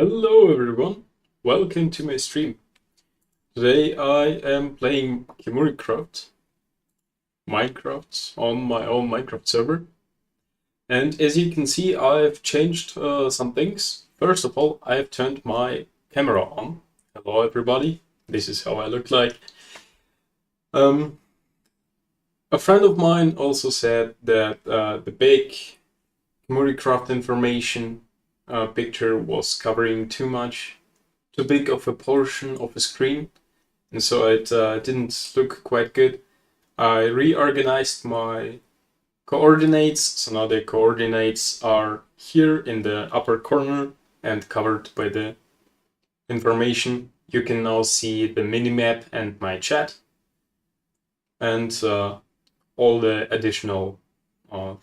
Hello everyone, welcome to my stream. Today I am playing Kemuri Craft, Minecraft, on my own Minecraft server. And as you can see, I've changed some things. First of all, I've turned my camera on. Hello everybody, this is how I look like. Um, a friend of mine also said that the big Kemuri Craft information picture was covering too big of a portion of a screen, and so it didn't look quite good. I reorganized my coordinates, so now the coordinates are here in the upper corner and covered by the information. You can now see the minimap and my chat, and all the additional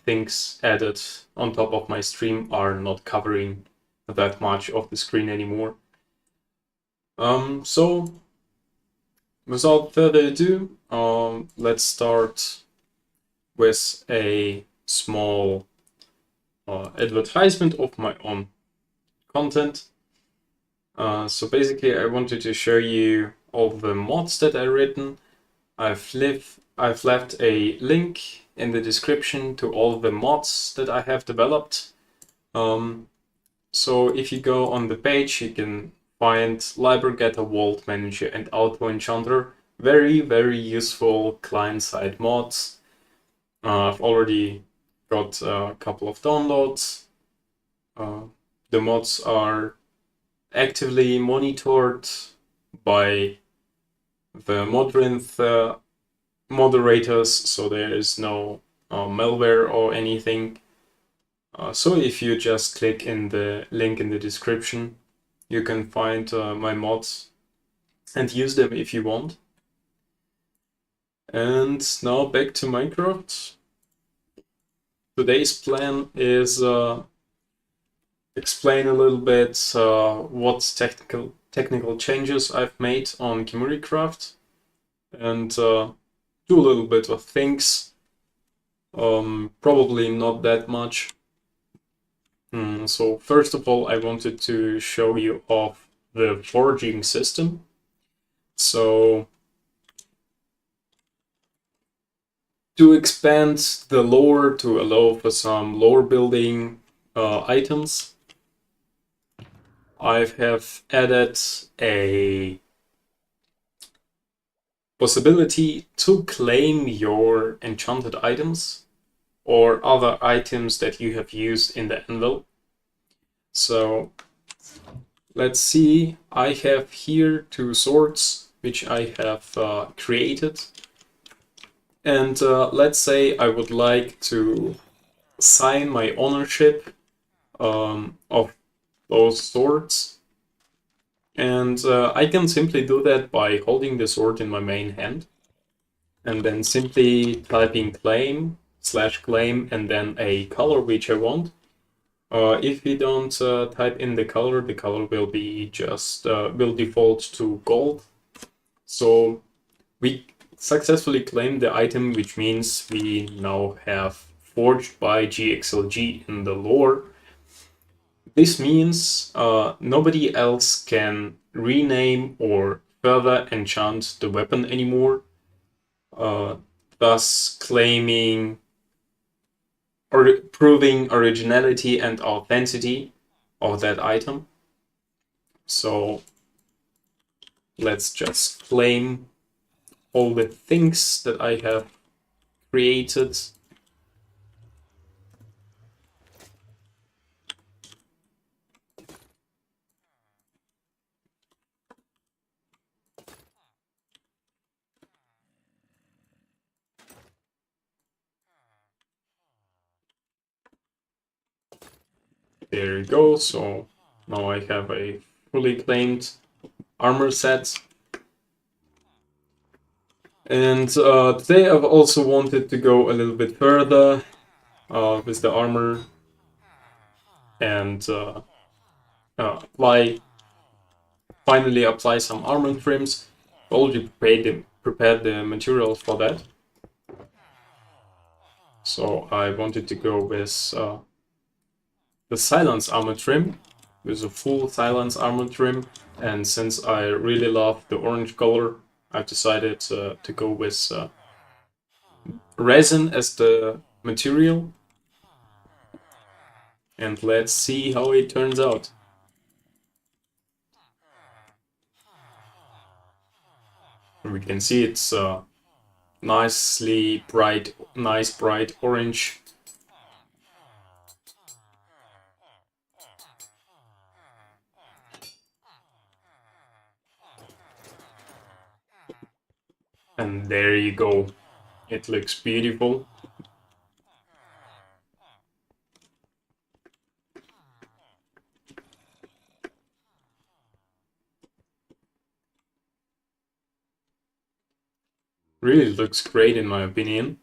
things added on top of my stream are not covering that much of the screen anymore. So without further ado, let's start with a small advertisement of my own content. So basically, I wanted to show you all the mods that I've written. I've left a link in the description to all the mods that I have developed. So if you go on the page, you can find Library Getter, Vault Manager, and Auto Enchanter. Very, very useful client-side mods. I've already got a couple of downloads. The mods are actively monitored by the Modrinth moderators, so there is no malware or anything. So if you just click in the link in the description, you can find my mods and use them if you want. And now back to Minecraft. Today's plan is explain a little bit what technical changes I've made on Kemuri Craft, and do a little bit of things. Probably not that much. So first of all, I wanted to show you off the forging system. So to expand the lore to allow for some lore building items, I have added a possibility to claim your enchanted items or other items that you have used in the anvil. So let's see, I have here 2 swords which I have created. And let's say I would like to sign my ownership of those swords. And I can simply do that by holding the sword in my main hand and then simply typing claim/claim and then a color which I want. If we don't type in the color will be just will default to gold. So we successfully claimed the item, which means we now have forged by GXLG in the lore. This means nobody else can rename or further enchant the weapon anymore, thus claiming or proving originality and authenticity of that item. So let's just claim all the things that I have created. There you go. So now I have a fully claimed armor set. And today I've also wanted to go a little bit further with the armor and finally apply some armor trims. Already prepared the materials for that. So I wanted to go with the silence armor trim, with a full silence armor trim, and since I really love the orange color, I've decided to go with resin as the material, and let's see how it turns out. We can see it's nicely bright, nice bright orange. And there you go. It looks beautiful. Really looks great in my opinion.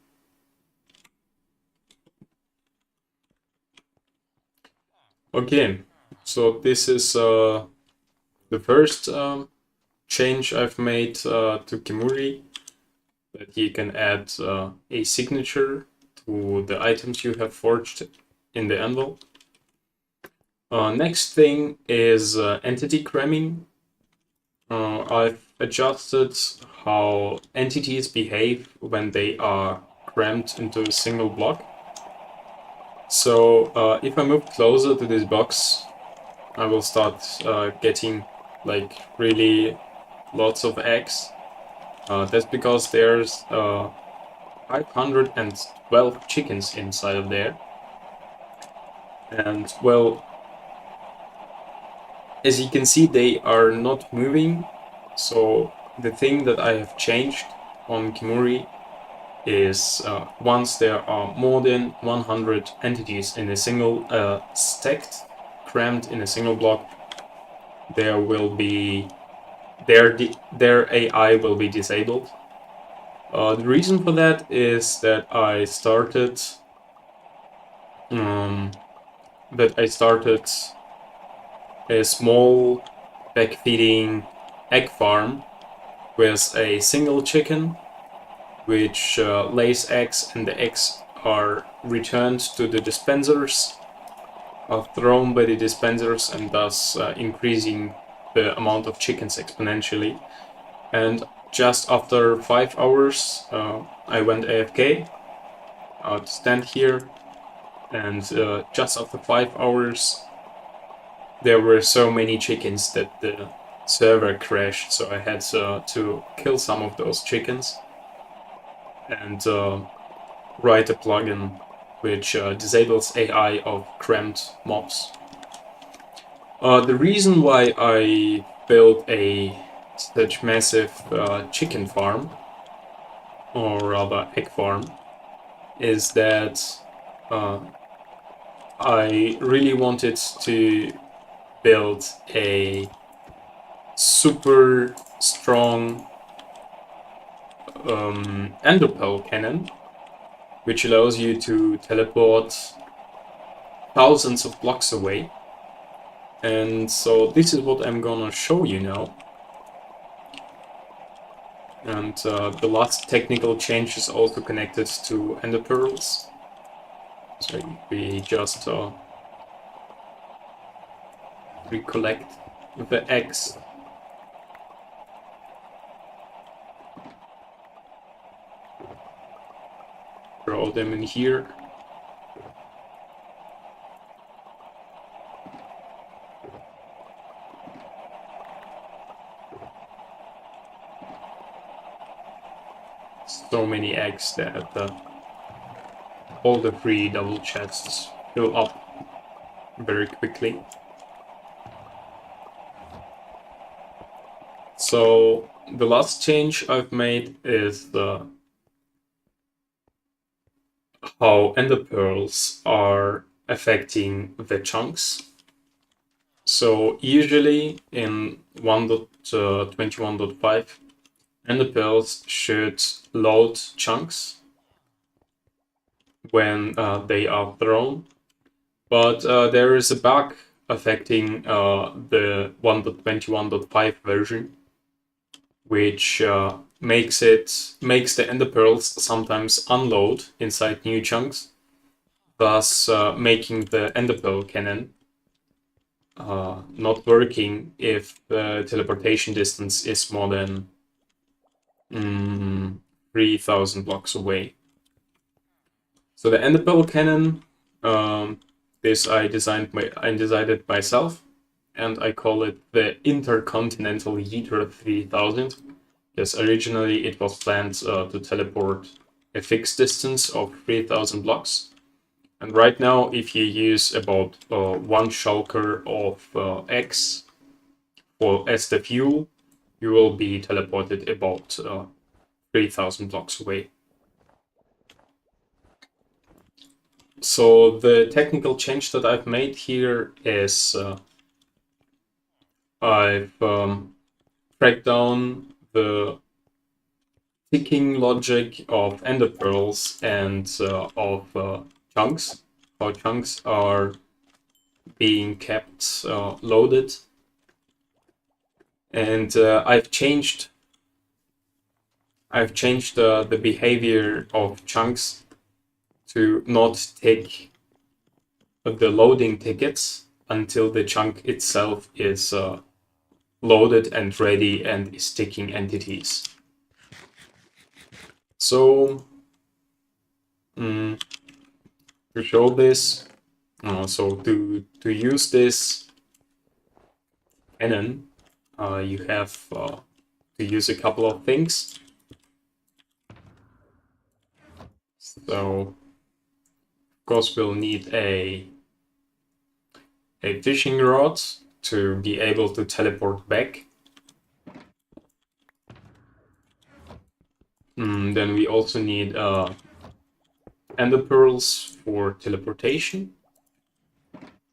Okay, so this is the first change I've made to Kemuri, that you can add a signature to the items you have forged in the anvil. Next thing is entity cramming. I've adjusted how entities behave when they are crammed into a single block. So if I move closer to this box, I will start getting like really lots of eggs. That's because there's 512 chickens inside of there. And well, as you can see, they are not moving. So the thing that I have changed on Kemuri is once there are more than 100 entities in a single stacked, crammed in a single block, there will be their AI will be disabled. The reason for that is that I started a small backfeeding egg farm with a single chicken, which lays eggs, and the eggs are returned to the dispensers, are thrown by the dispensers, and thus increasing the amount of chickens exponentially. And just after 5 hours, I went AFK. I'd stand here, and just after 5 hours, there were so many chickens that the server crashed, so I had to kill some of those chickens and write a plugin which disables AI of crammed mobs. The reason why I built such massive chicken farm, or rather egg farm, is that I really wanted to build a super strong enderpearl cannon, which allows you to teleport thousands of blocks away. And so this is what I'm gonna show you now. And the last technical change is also connected to enderpearls. So we just recollect the eggs. Throw them in here. So many eggs that all the 3 double chests fill up very quickly. So the last change I've made is how enderpearls are affecting the chunks. So usually in 1.21.5, enderpearls should load chunks when they are thrown, but there is a bug affecting the 1.21.5 version, which makes the enderpearls sometimes unload inside new chunks, thus making the enderpearl cannon not working if the teleportation distance is more than 3,000 blocks away. So the ender pearl cannon, this I designed it myself, and I call it the Intercontinental Yeeter 3000. Because originally it was planned to teleport a fixed distance of 3,000 blocks. And right now, if you use about one shulker of X as the fuel, you will be teleported about 3,000 blocks away. So the technical change that I've made here is I've tracked down the ticking logic of ender pearls and of chunks, how chunks are being kept loaded. And I've changed the behavior of chunks to not take the loading tickets until the chunk itself is loaded and ready and is ticking entities. So to show this, so to use this cannon, you have to use a couple of things. So, of course, we'll need a fishing rod to be able to teleport back. Then we also need ender pearls for teleportation.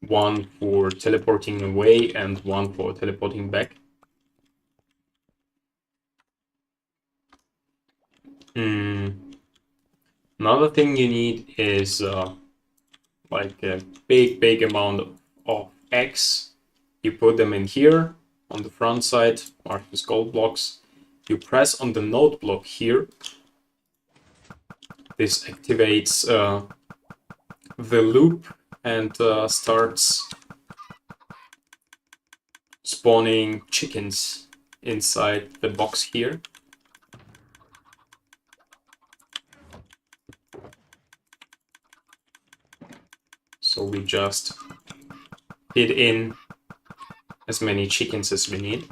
One for teleporting away and one for teleporting back. Another thing you need is like a big amount of X. You put them in here on the front side, mark as gold blocks. You press on the node block here. This activates the loop and starts spawning chickens inside the box here. So we just feed in as many chickens as we need.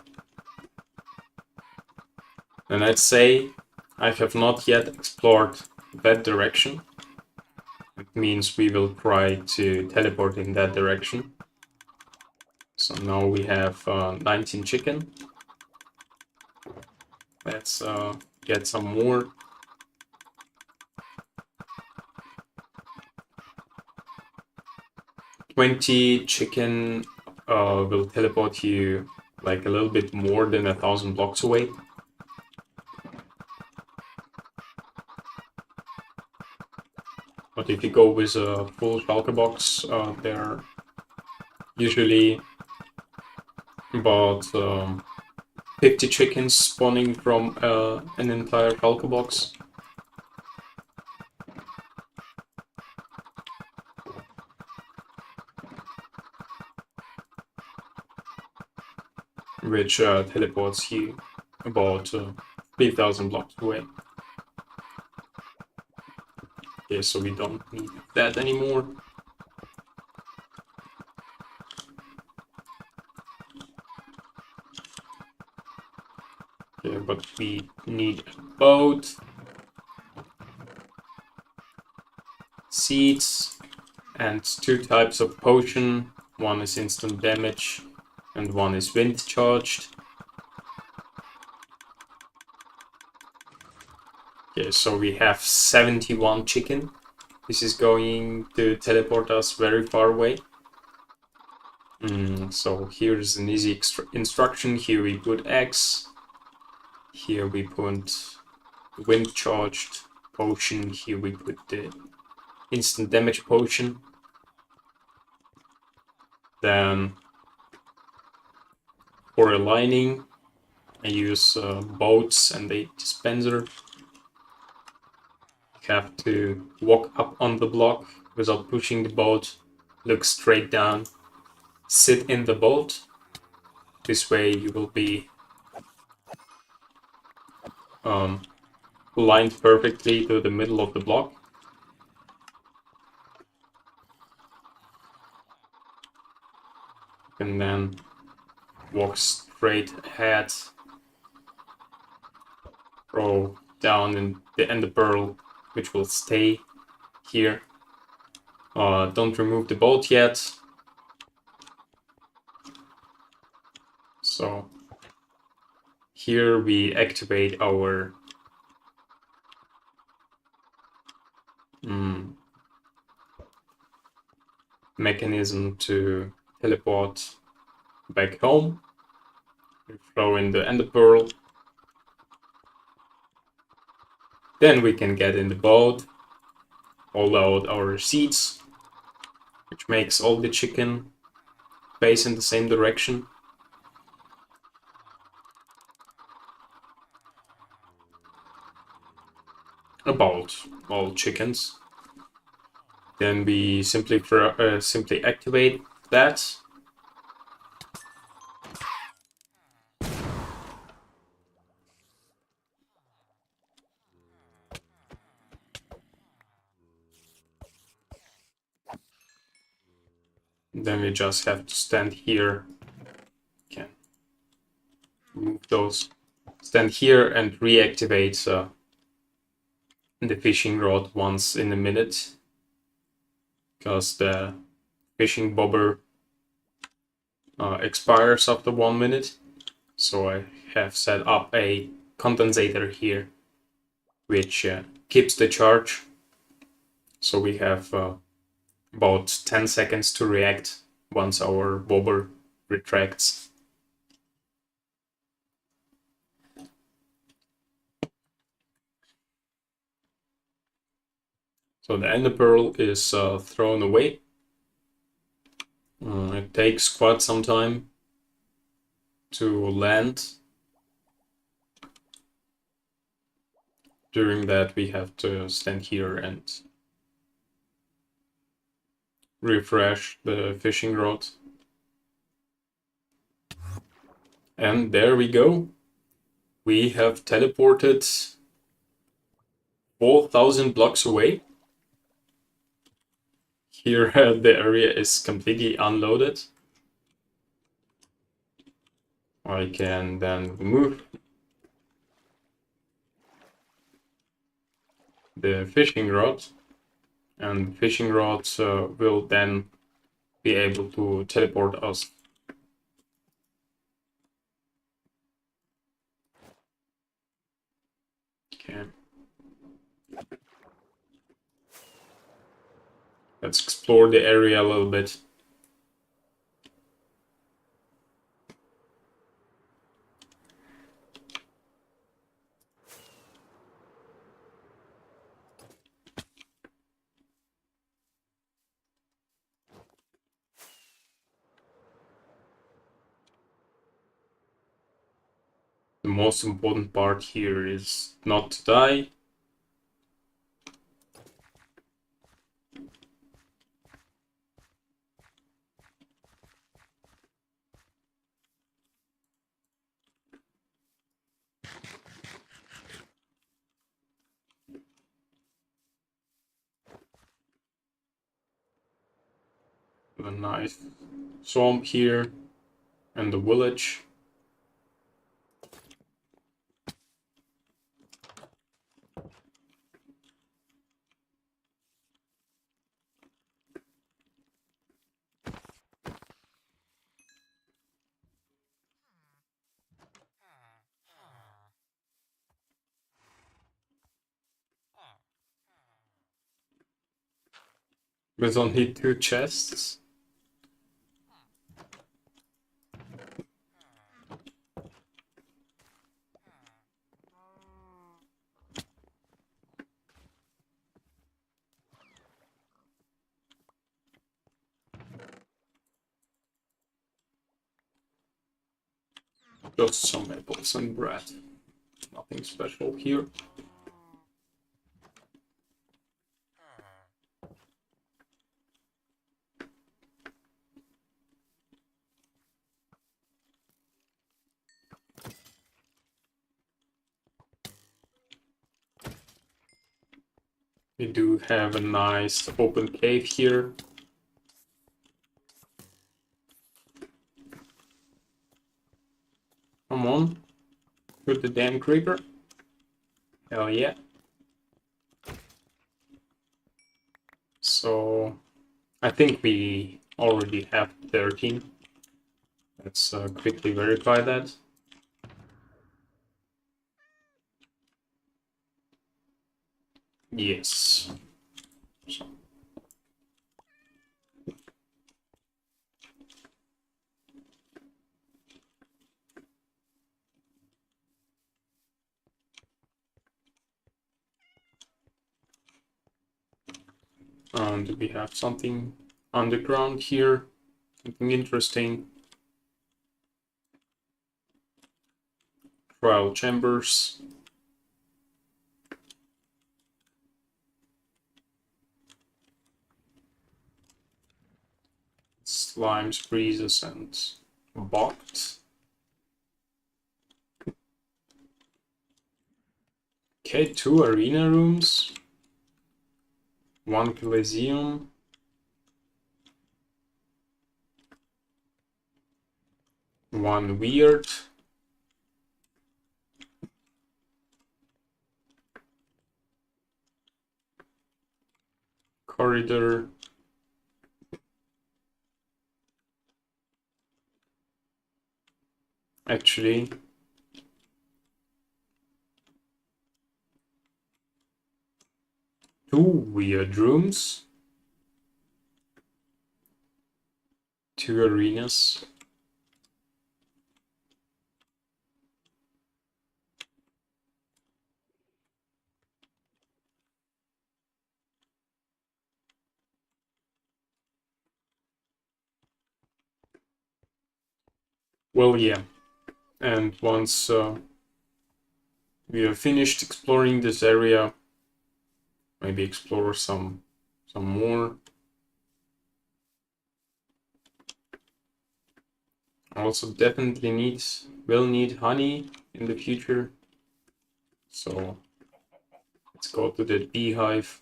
And I'd say I have not yet explored that direction. It means we will try to teleport in that direction. So now we have 19 chicken. Let's get some more. $20 chicken will teleport you like a little bit more than 1,000 blocks away. But if you go with a full shulker box, they're usually about 50 chickens spawning from an entire shulker box. Which teleports you about 3,000 blocks away. Okay, so we don't need that anymore. Okay, but we need a boat, seeds, and 2 types of potion. One is instant damage and one is wind charged. Okay, so we have 71 chicken. This is going to teleport us very far away. So here's an easy instruction. Here we put X. Here we put wind charged potion. Here we put the instant damage potion. Then for aligning, I use boats and a dispenser. You have to walk up on the block without pushing the boat, look straight down, sit in the bolt. This way you will be aligned perfectly to the middle of the block. And then walk straight ahead, throw down in the ender pearl, which will stay here. Don't remove the bolt yet. So here we activate our mechanism to teleport back home. We throw in the ender pearl. Then we can get in the boat, hold out our seeds, which makes all the chicken face in the same direction. About all chickens. Then we simply activate that. Then we just have to stand here. Can move those. Stand here and reactivate the fishing rod once in a minute, because the fishing bobber expires after 1 minute. So I have set up a condensator here, which keeps the charge. So we have about 10 seconds to react once our bobber retracts. So the ender pearl is thrown away. It takes quite some time to land. During that, we have to stand here and refresh the fishing rod. And there we go. We have teleported 4,000 blocks away. Here the area is completely unloaded. I can then remove the fishing rod, and the fishing rod will then be able to teleport us. Okay. Let's explore the area a little bit. The most important part here is not to die. A nice swamp here and the village. With only 2 chests. Just some apples and bread. Nothing special here. We do have a nice open cave here. Come on. Shoot the damn creeper. Hell yeah. So I think we already have 13. Let's quickly verify that. Yes. And we have something underground here, something interesting. Trial chambers. Slimes, breezes, and bocked. Okay, 2 arena rooms. 1 Coliseum. One weird. Corridor. Actually, two weird rooms. 2 arenas. Well, yeah. And once we have finished exploring this area, maybe explore some more. Also definitely will need honey in the future. So let's go to the beehive.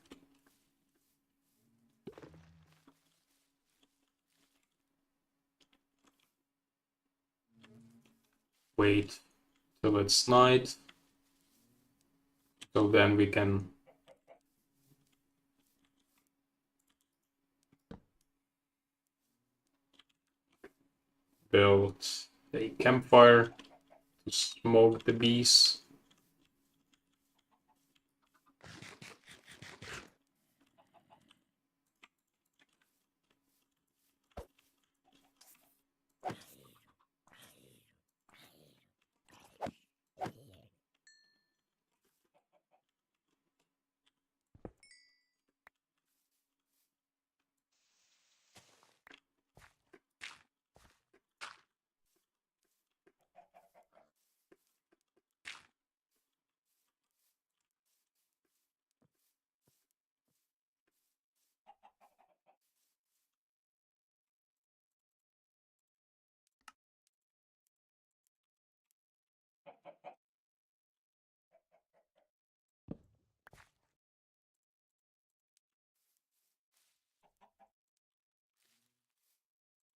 Wait till it's night. So then we can build a campfire to smoke the bees.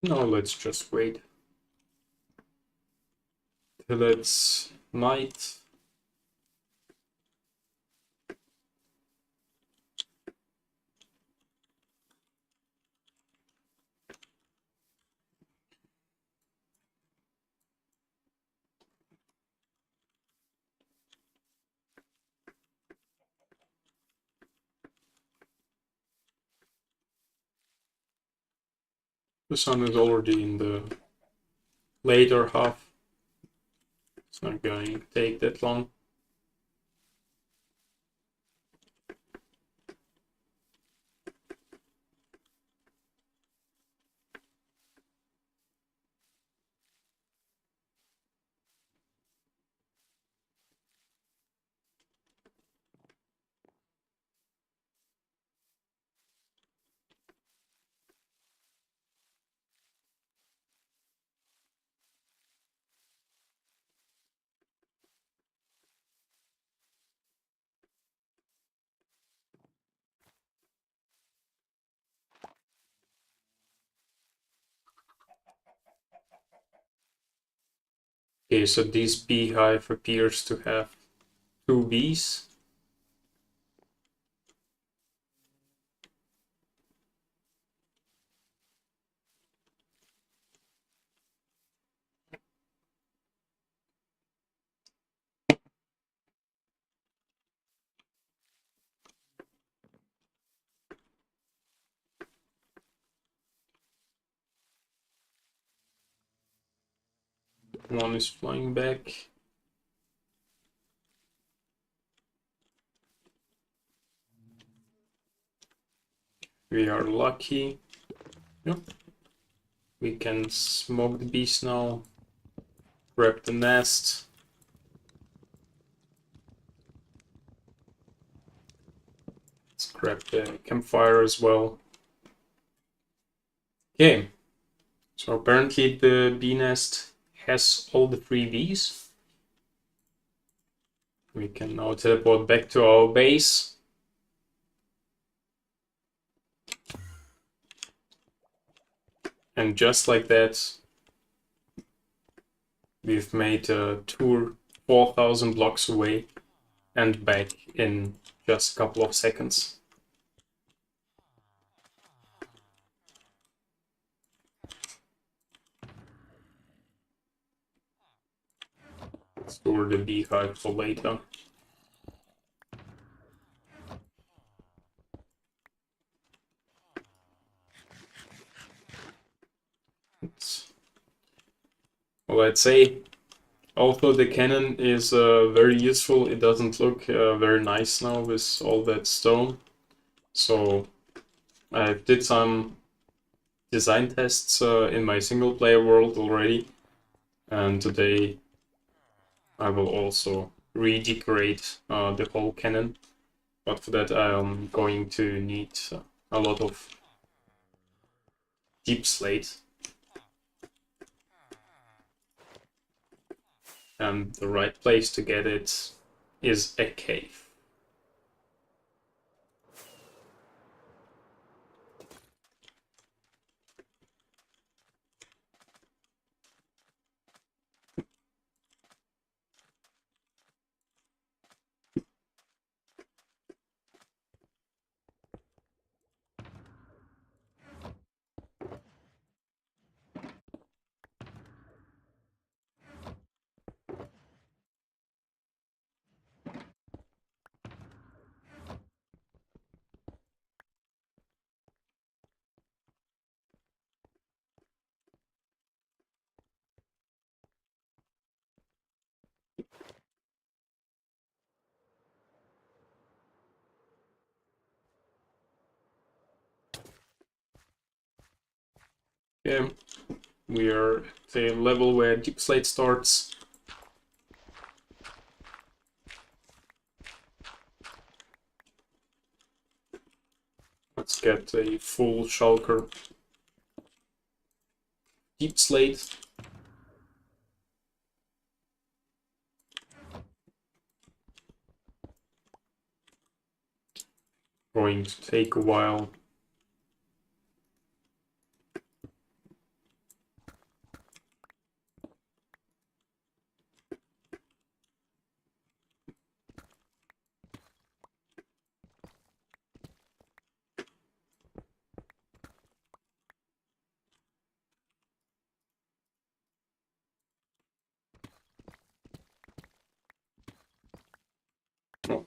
No, let's just wait till it's night. The sun is already in the later half. It's not going to take that long. Okay, so this beehive appears to have 2 bees. One is flying back. We are lucky. Yep. We can smoke the bees now. Grab the nest. Let's grab the campfire as well. Okay. So apparently the bee nest has all the 3 bees. We can now teleport back to our base. And just like that, we've made a tour 4,000 blocks away and back in just a couple of seconds. Store the beehive for later. Well, I'd say, although the cannon is very useful, it doesn't look very nice now with all that stone. So I did some design tests in my single player world already, and today I will also redecorate the whole cannon. But for that I'm going to need a lot of deep slate. And the right place to get it is a cave. Okay, we are at the level where deep slate starts. Let's get a full shulker deep slate. Going to take a while. Oh.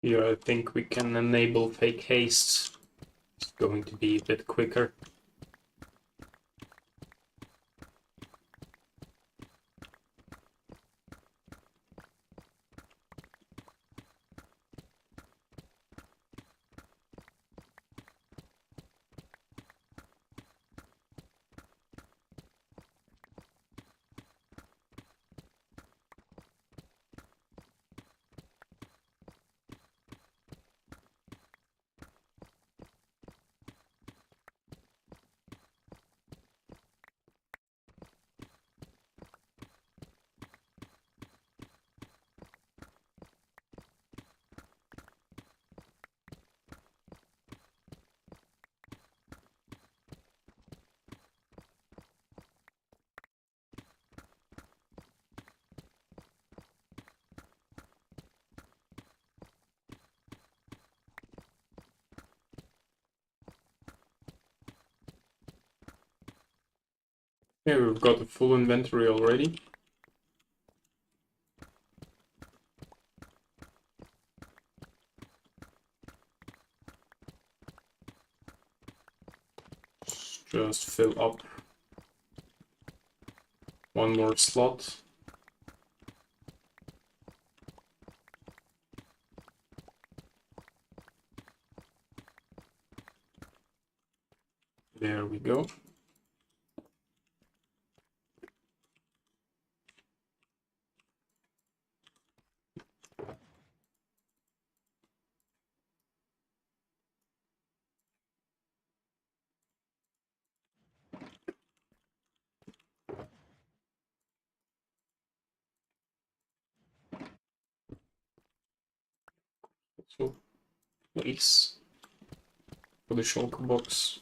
Here I think we can enable fake haste. It's going to be a bit quicker. Okay, we've got a full inventory already. Just fill up one more slot. There we go. So place for the shulker box.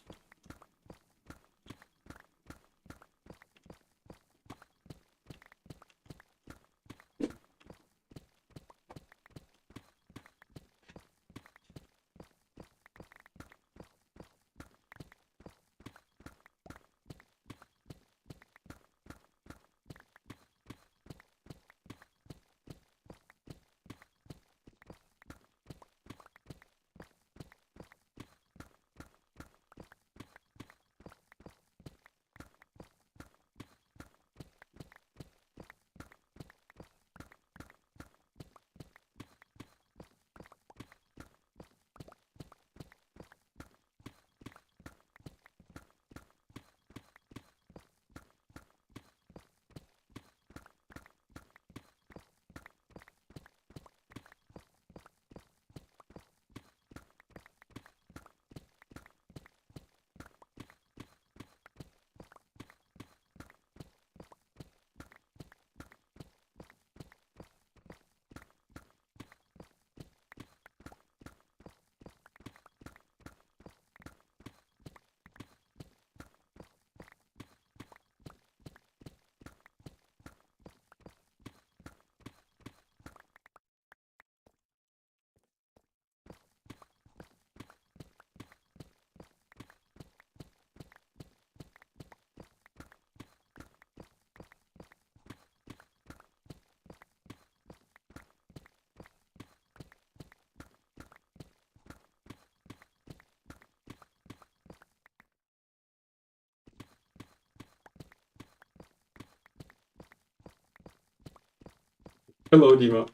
Hello, Dima.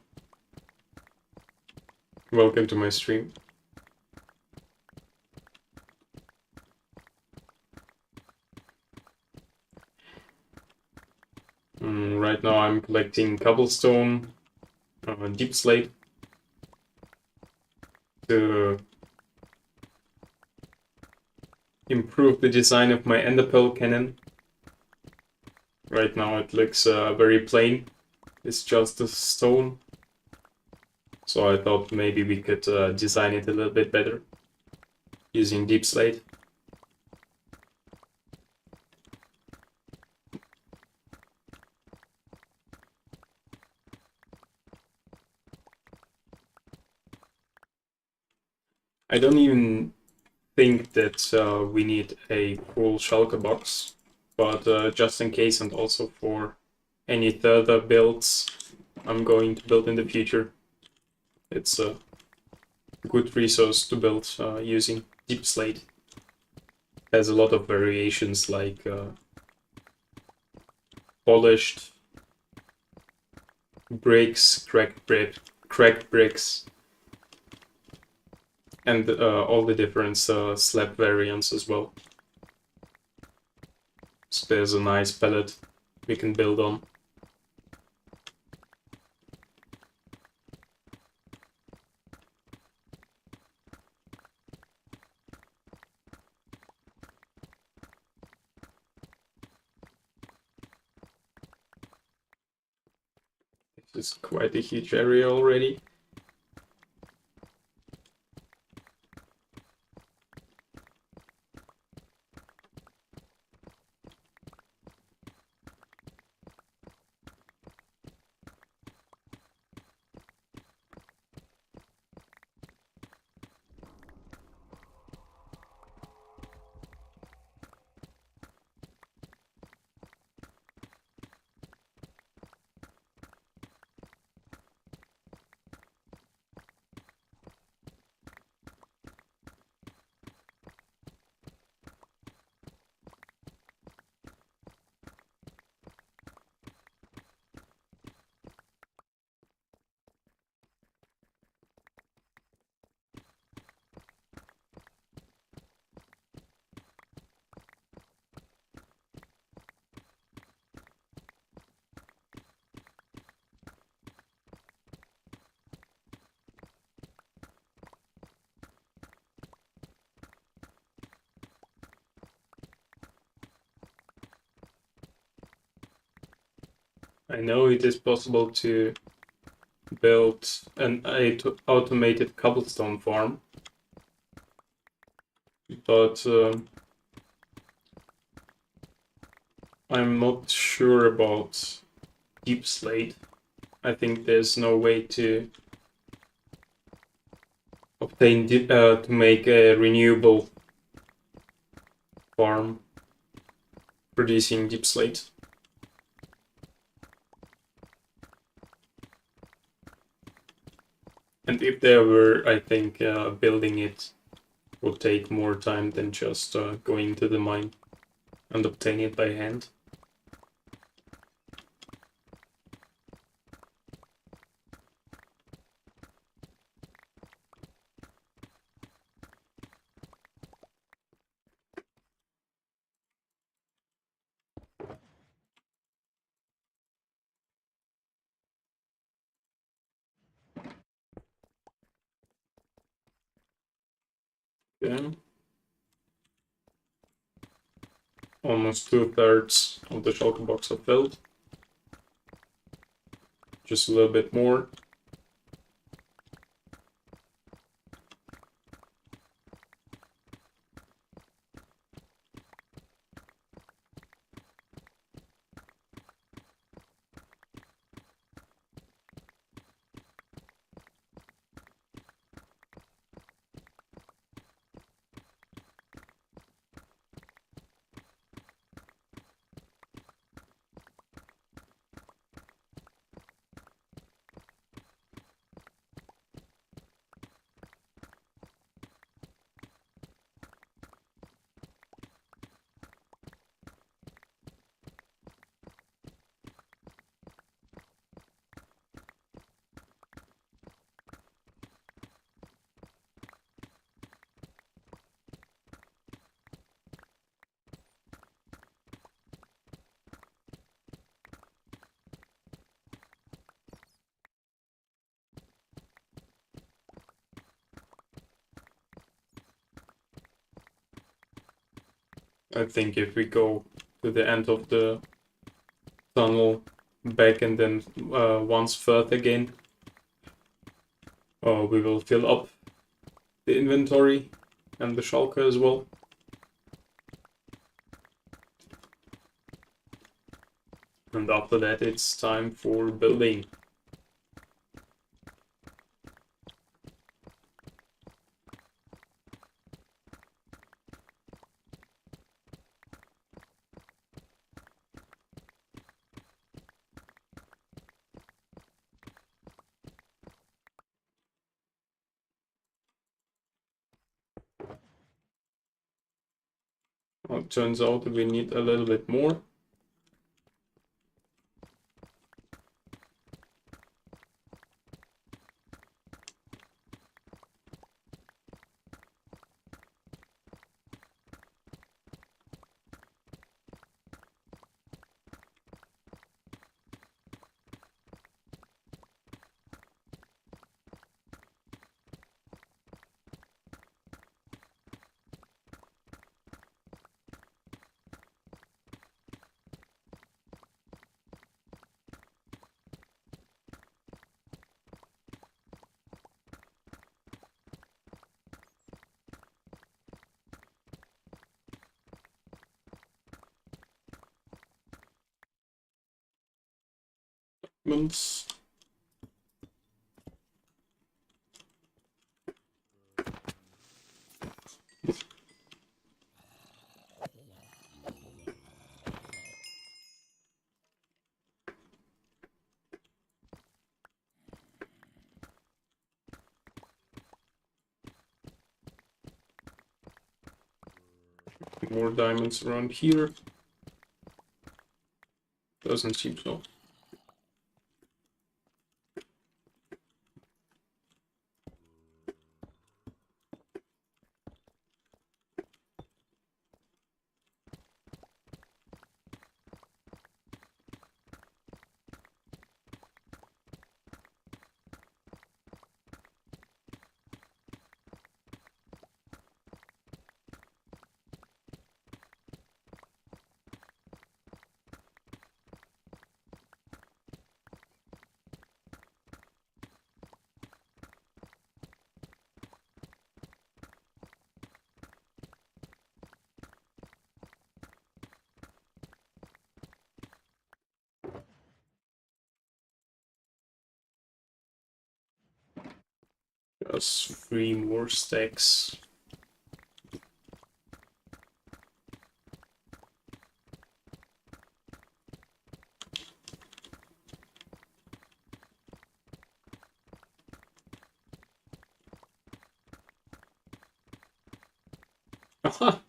Welcome to my stream. Right now I'm collecting cobblestone, deep slate to improve the design of my enderpearl cannon. Right now it looks very plain. It's just a stone. So I thought maybe we could design it a little bit better using deep slate. I don't even think that we need a full shulker box, but just in case and also for any further builds I'm going to build in the future, it's a good resource to build using deep slate. Has a lot of variations like polished bricks, cracked bricks, and all the different slab variants as well. So there's a nice palette we can build on. This is quite a huge area already. I know it is possible to build an automated cobblestone farm, but I'm not sure about deep slate. I think there's no way to obtain to make a renewable farm producing deep slate. And if there were, I think building it would take more time than just going to the mine and obtaining it by hand. Yeah. Almost 2/3 of the shulker box are filled. Just a little bit more. I think if we go to the end of the tunnel back and then once further again, we will fill up the inventory and the shulker as well. And after that it's time for building. Well, it turns out we need a little bit more. Months. More diamonds around here. Doesn't seem so. plus 3 more stacks. Aha!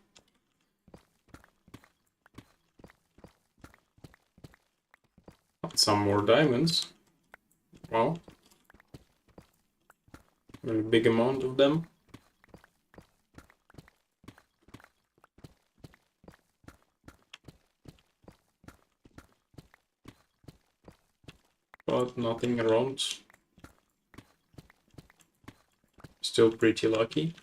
Got some more diamonds. Wow. A big amount of them. But nothing around. Still pretty lucky.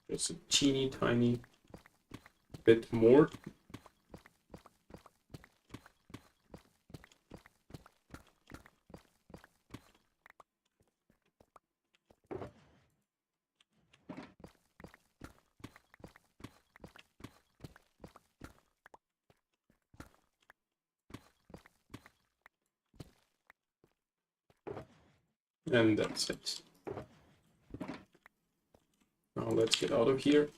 Just a teeny tiny bit more. And that's it. Now let's get out of here.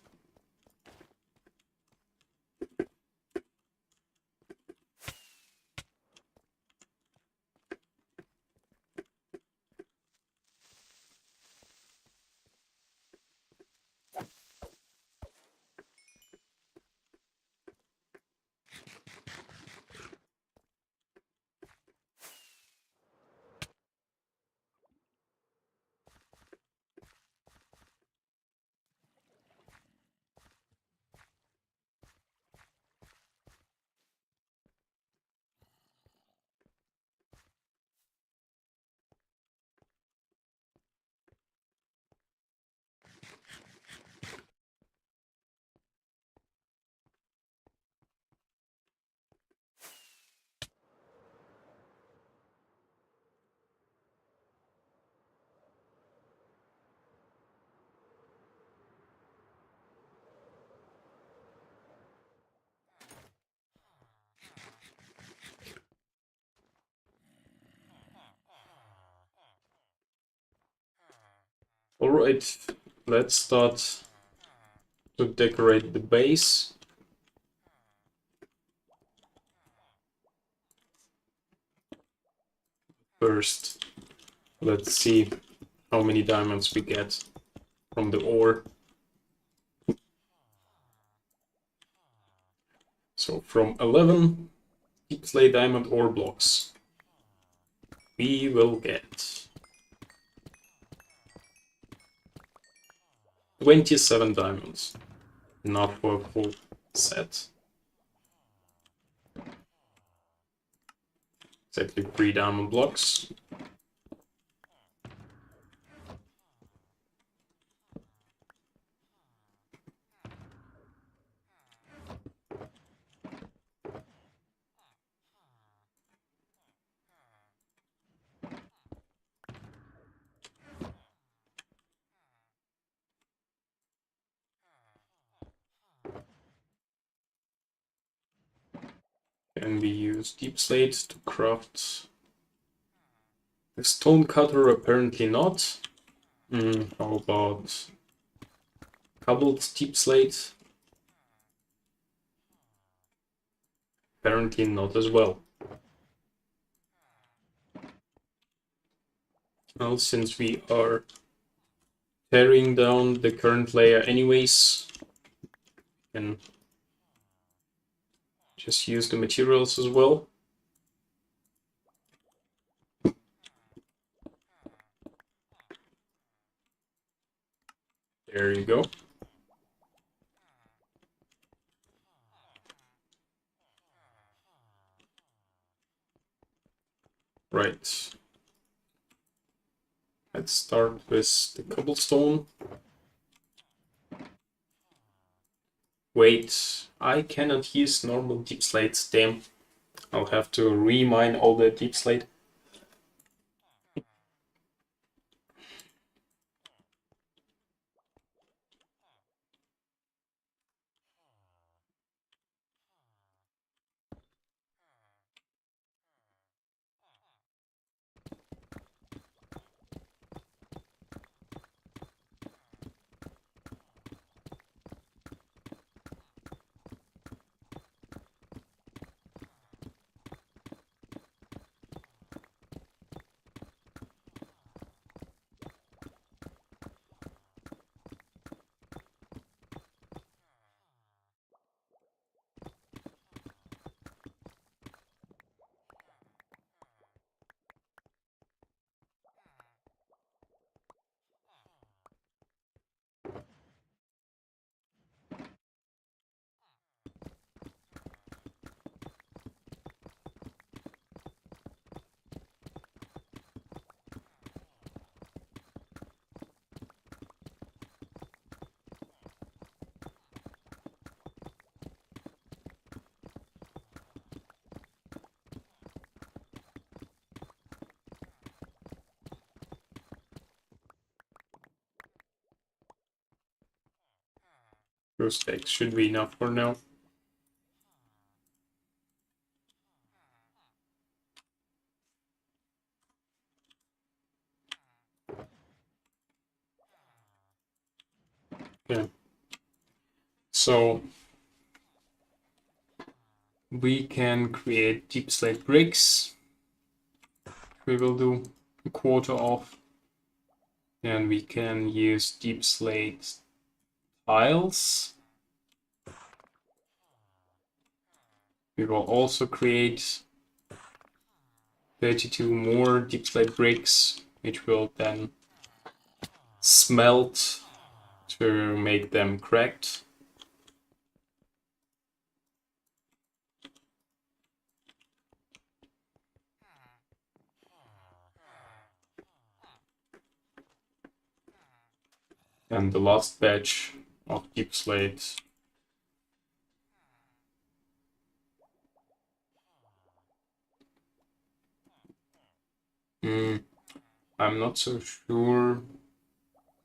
Alright, let's start to decorate the base. First, let's see how many diamonds we get from the ore. So from 11 deep slate diamond ore blocks, we will get 27 diamonds. Enough for a full set. Exactly 3 diamond blocks. And we use deep slate to craft the stone cutter. Apparently not. How about cobbled deep slate? Apparently not as well. Well, since we are tearing down the current layer anyways, and just use the materials as well. There you go. Right. Let's start with the cobblestone. Wait, I cannot use normal deep slates, damn. I'll have to remine all the deep slate. Two stacks should be enough for now. Yeah. So we can create deep slate bricks. We will do a quarter of. And we can use deep slate tiles. We will also create 32 more deep slate bricks, which will then smelt to make them cracked. And the last batch of deep slate. I'm not so sure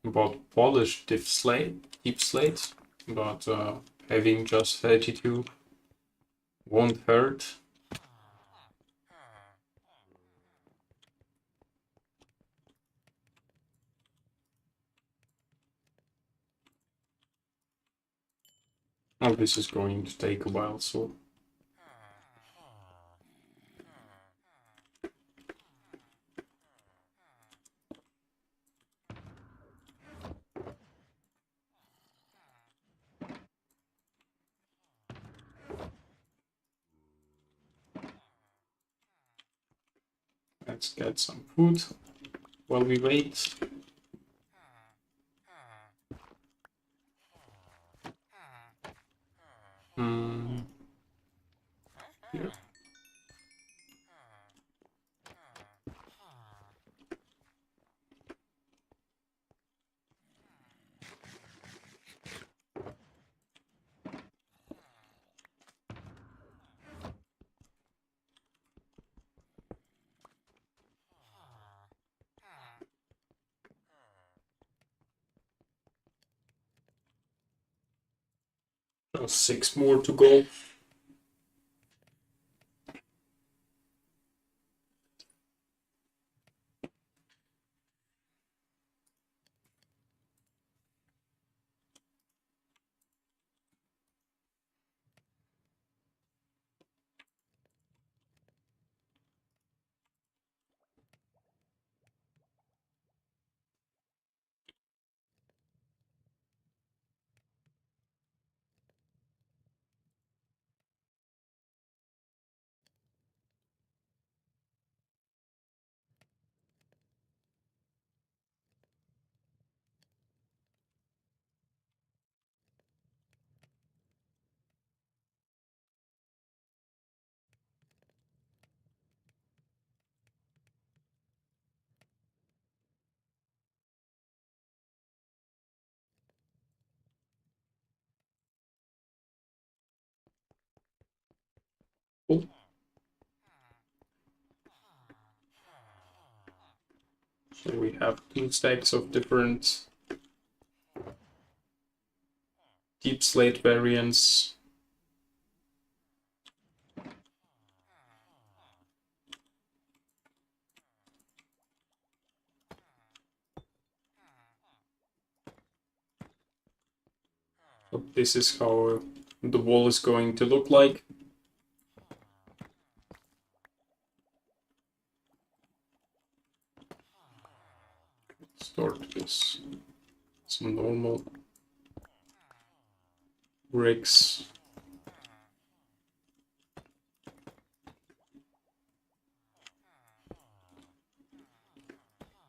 about polished deep slate, but having just 32 won't hurt. Oh, this is going to take a while, so let's get some food while we wait. Here. Just 6 more to go. Cool. So we have 2 stacks of different deep slate variants. So this is how the wall is going to look like. Start with some normal bricks.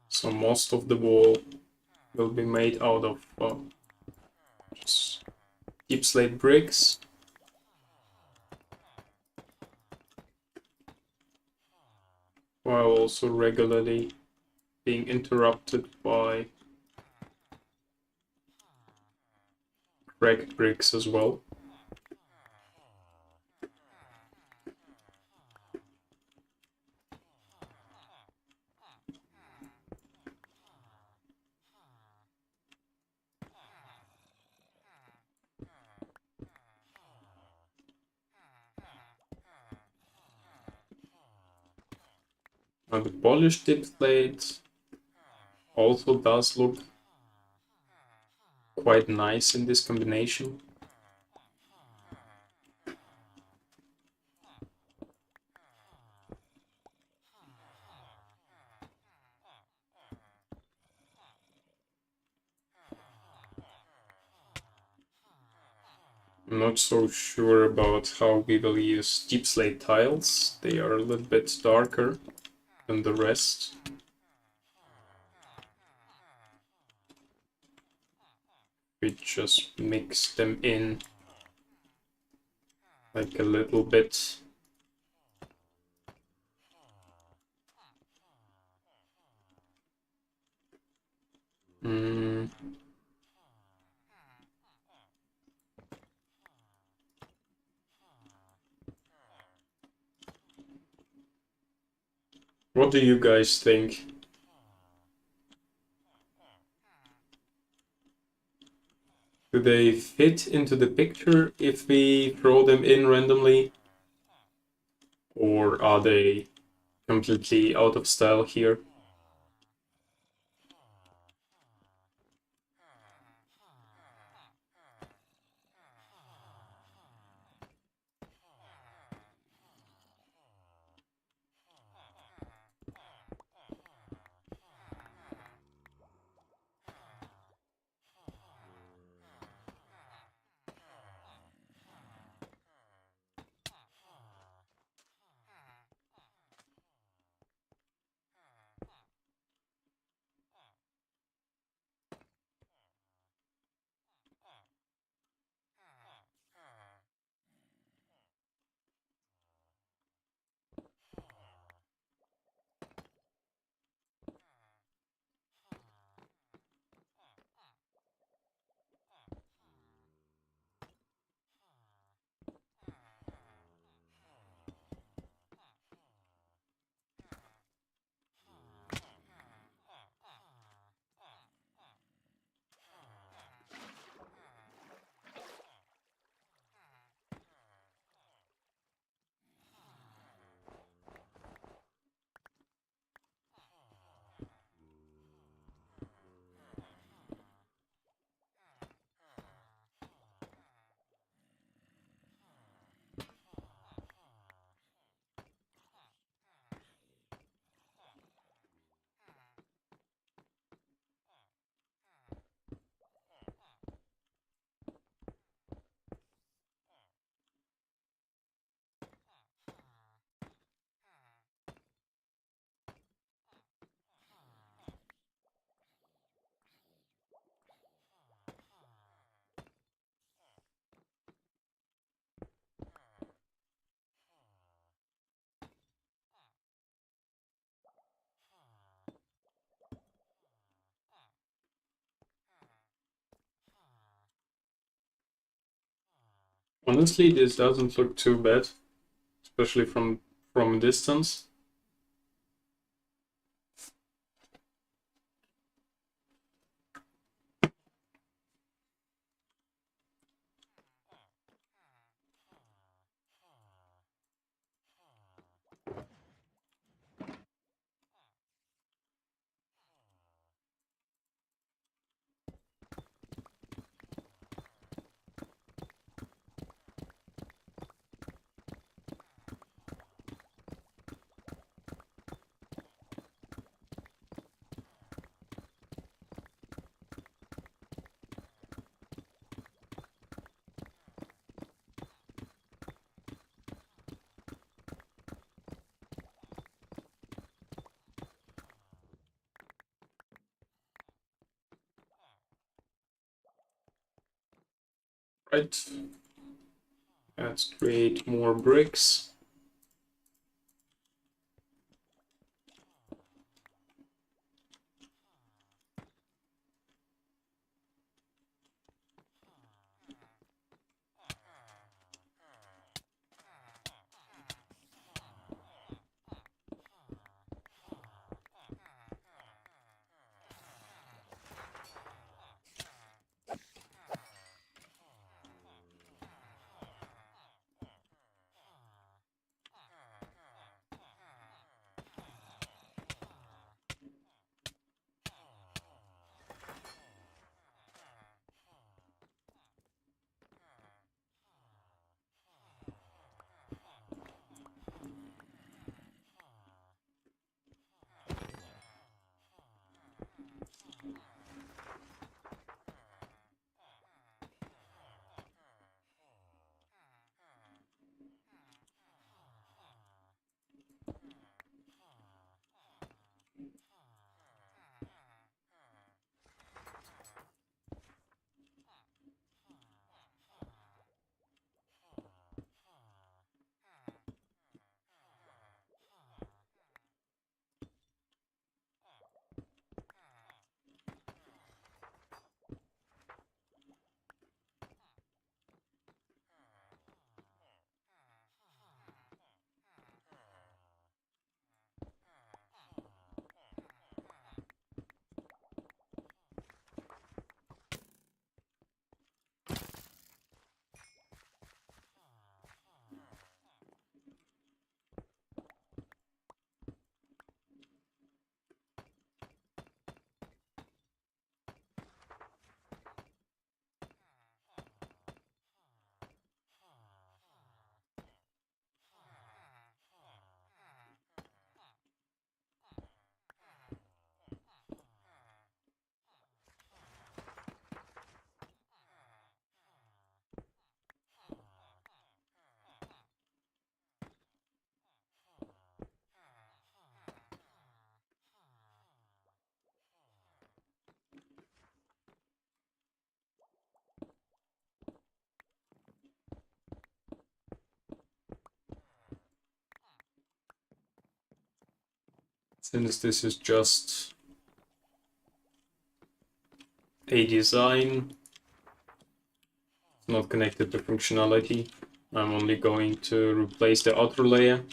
So most of the wall will be made out of just deep slate bricks. While also regularly being interrupted by cracked bricks as well. Now the polished deep slate also does look quite nice in this combination. I'm not so sure about how we will use deep slate tiles. They are a little bit darker than the rest. We just mix them in like a little bit. What do you guys think? Do they fit into the picture if we throw them in randomly? Or are they completely out of style here? Honestly, this doesn't look too bad. especially from a distance. Right. Let's create more bricks. Since this is just a design, not connected to functionality, I'm only going to replace the outer layer.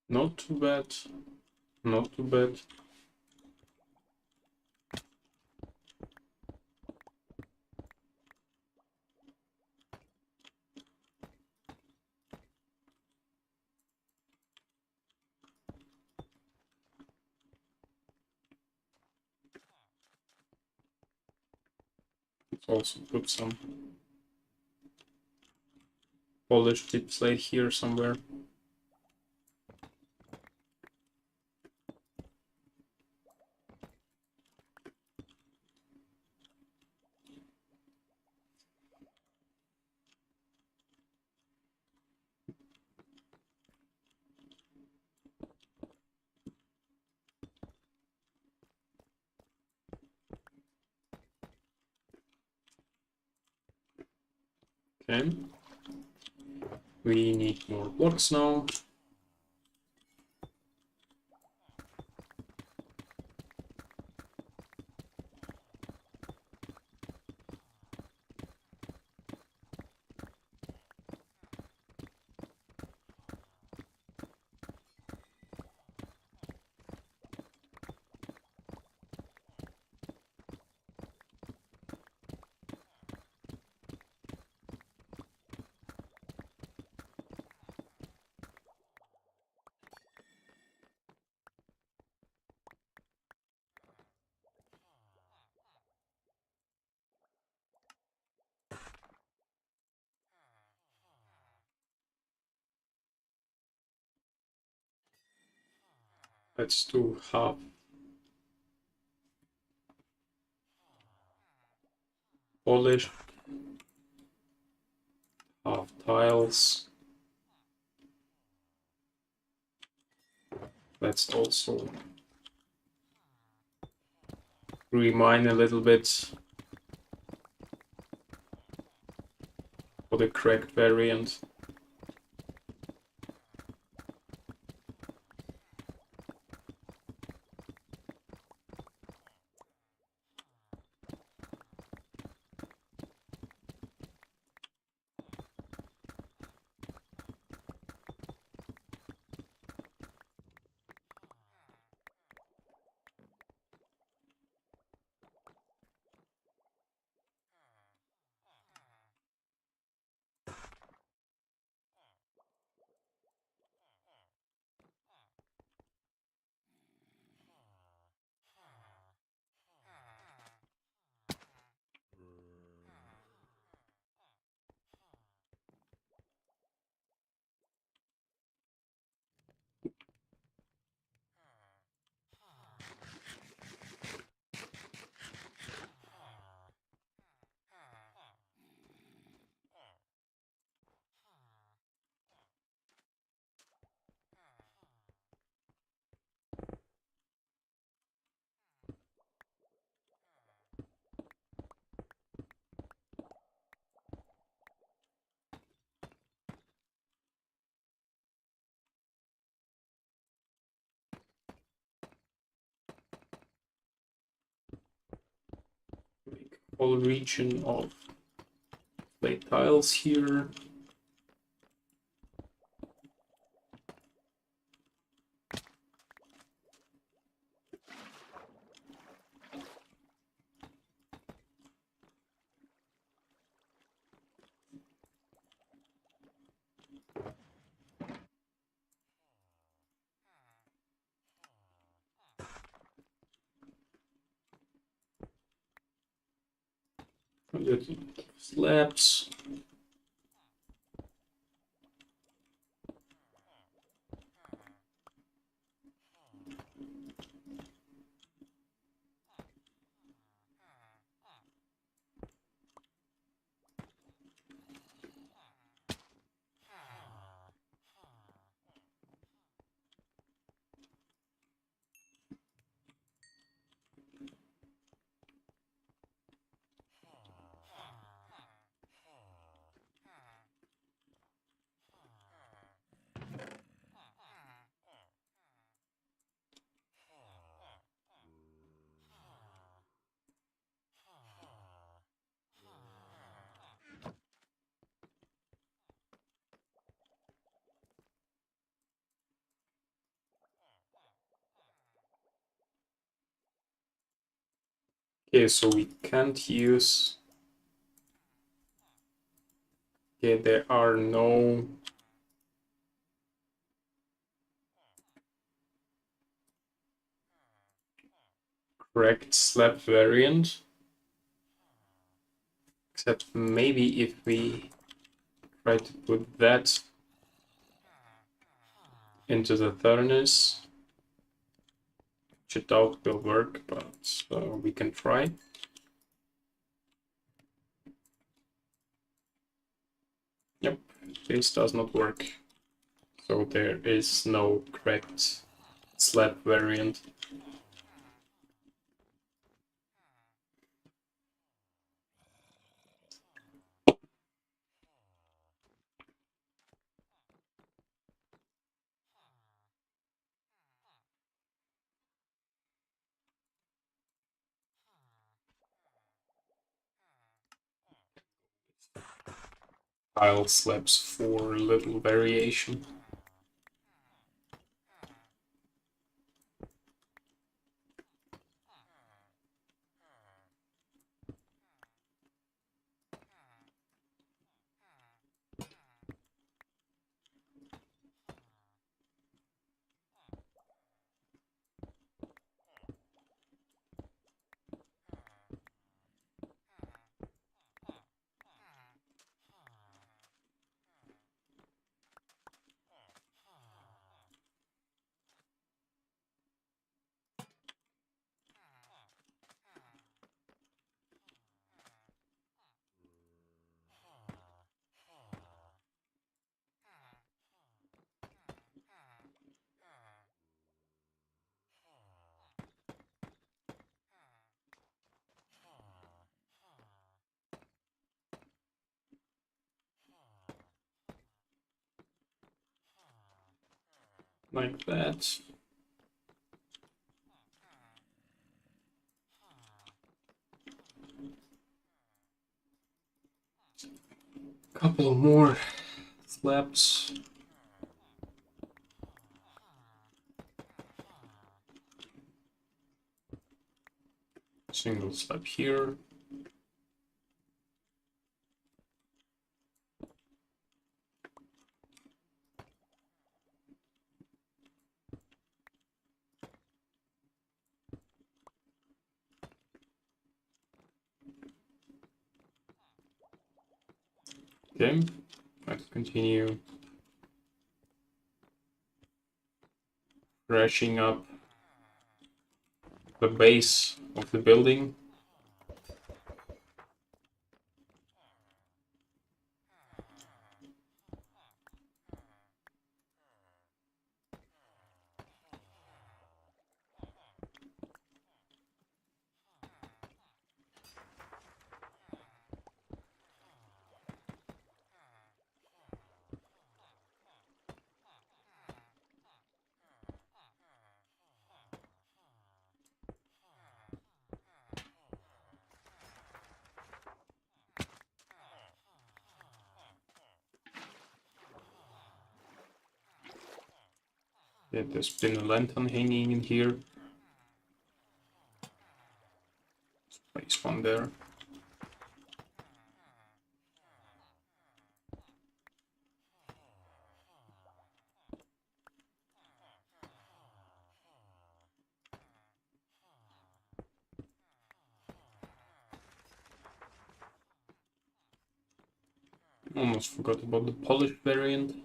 Not too bad, not too bad. Also put some polished tip slate here somewhere. Okay. We need more blocks now. Let's do half polished, half tiles. Let's also remine a little bit for the cracked variant. Make whole region of plate tiles here. A little slabs. Okay, so we can't use. Okay, there are no cracked slab variant. Except maybe if we try to put that into the furnace, which I doubt will work, but we can try. Yep, this does not work. So there is no correct slab variant. Tile slabs for little variation. Like that. Couple more slabs. Single slab here. Okay, let's continue brushing up the base of the building. Yeah, there's been a lantern hanging in here. Let's place one there. Almost forgot about the polished variant.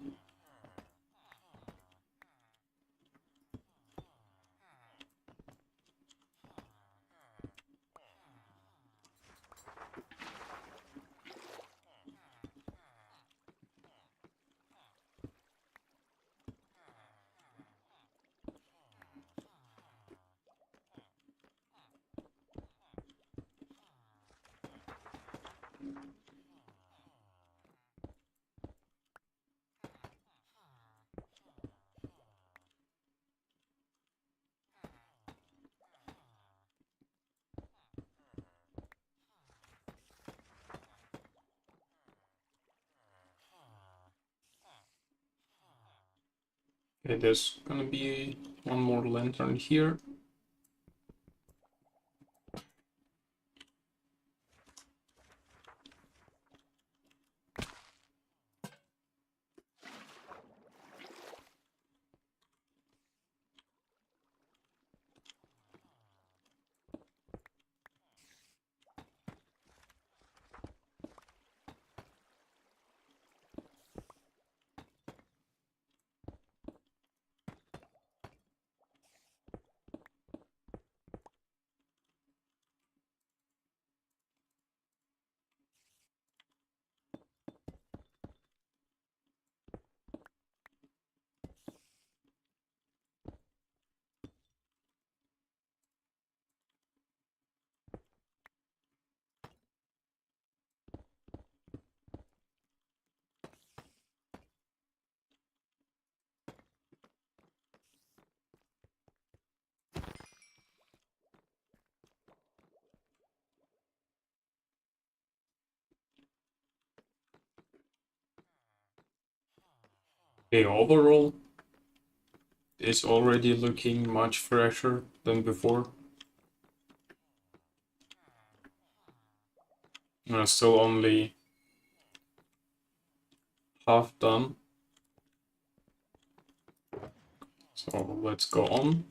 Okay, there's gonna be one more lantern here. Okay, overall, it's already looking much fresher than before. Still only half done. So let's go on.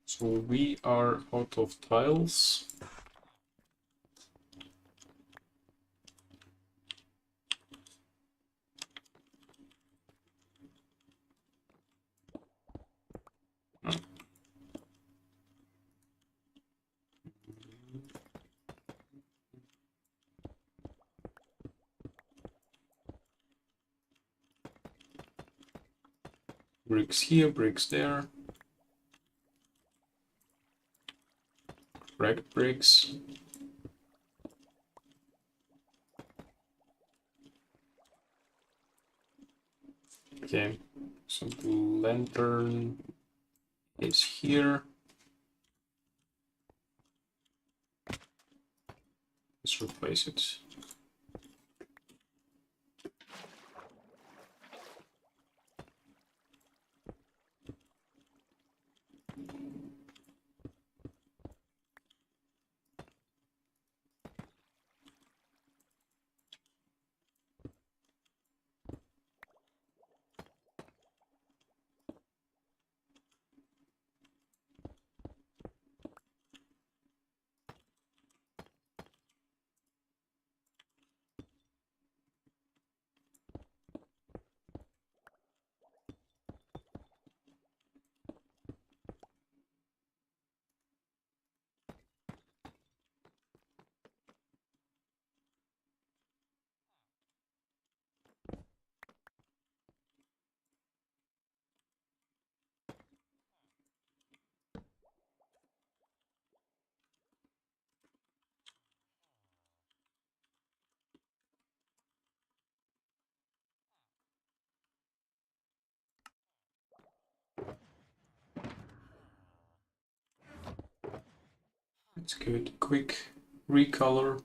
So we are out of tiles. Bricks here, bricks there. Cracked bricks. Okay, so the lantern is here. Let's replace it. Let's give it a quick recolor.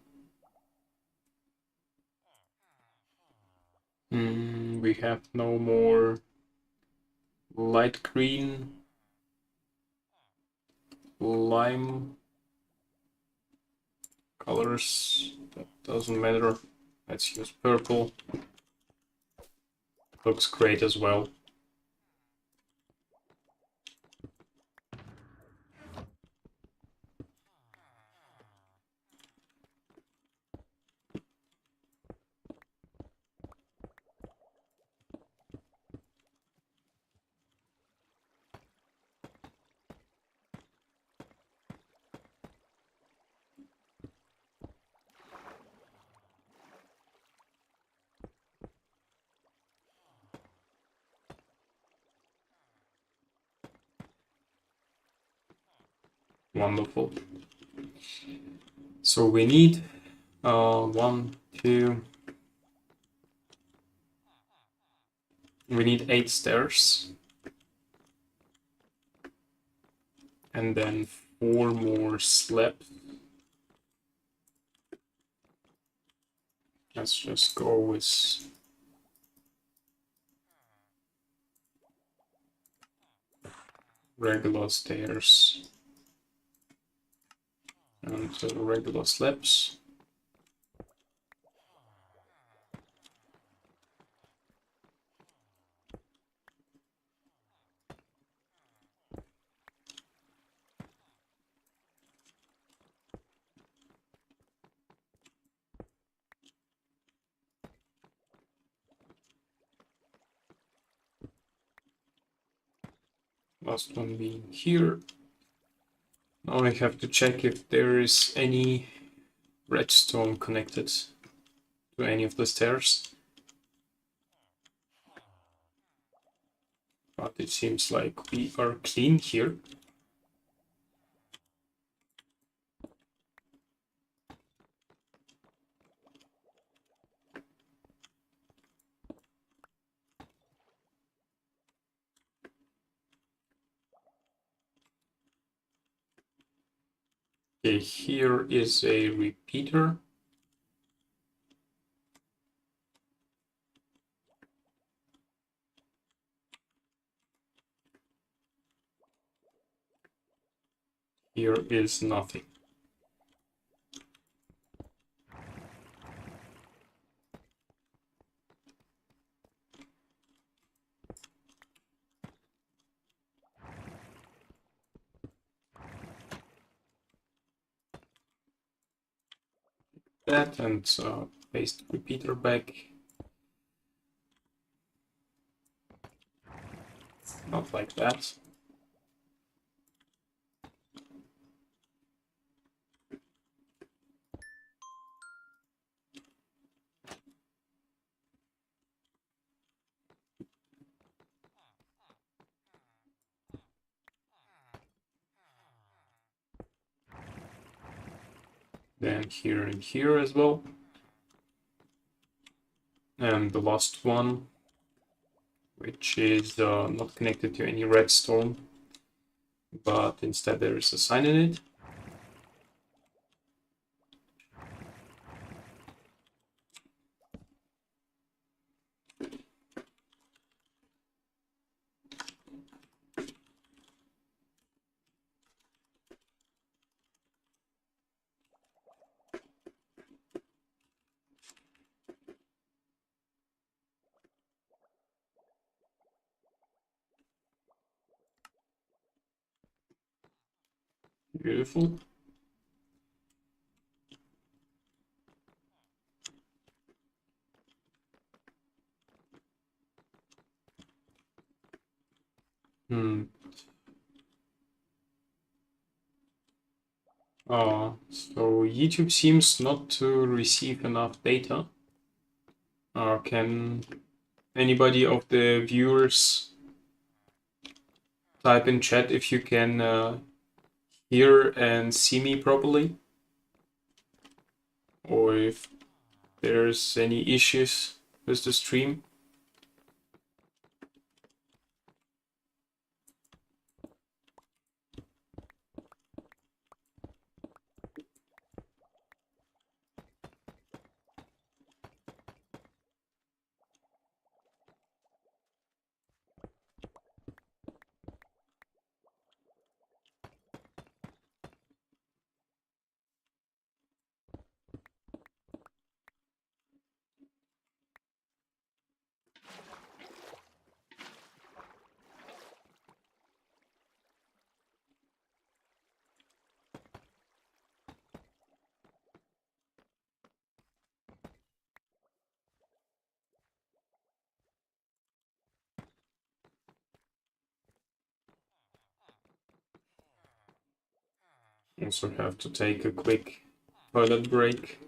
We have no more light green, lime colors. That doesn't matter. Let's use purple. Looks great as well. Wonderful. So we need 1, 2. We need 8 stairs. And then 4 more slabs. Let's just go with regular stairs and regular slabs. Last one being here. Now I have to check if there is any redstone connected to any of the stairs. But it seems like we are clean here. Okay, here is a repeater. Here is nothing. That and paste repeater back. Not like that. Then here and here as well. And the last one, which is not connected to any redstone, but instead there is a sign in it. Beautiful. So YouTube seems not to receive enough data. Can anybody of the viewers type in chat if you can hear and see me properly? Or if there's any issues with the stream? Also have to take a quick toilet break.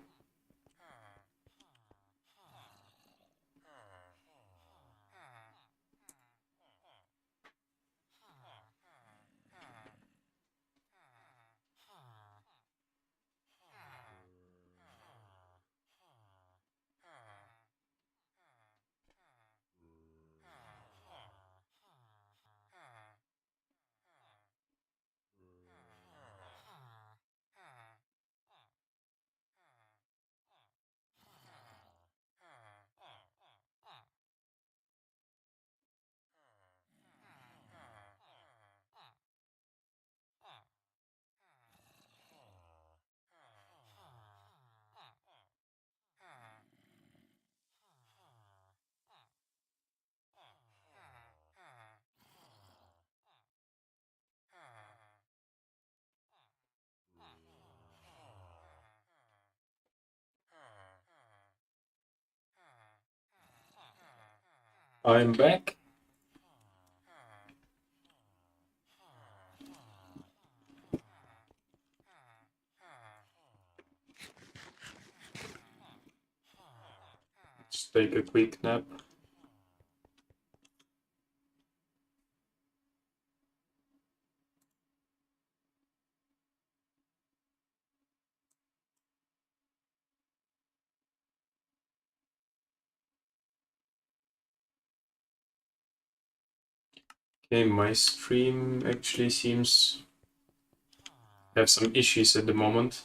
I'm back. Just take a quick nap. Okay, my stream actually seems to have some issues at the moment.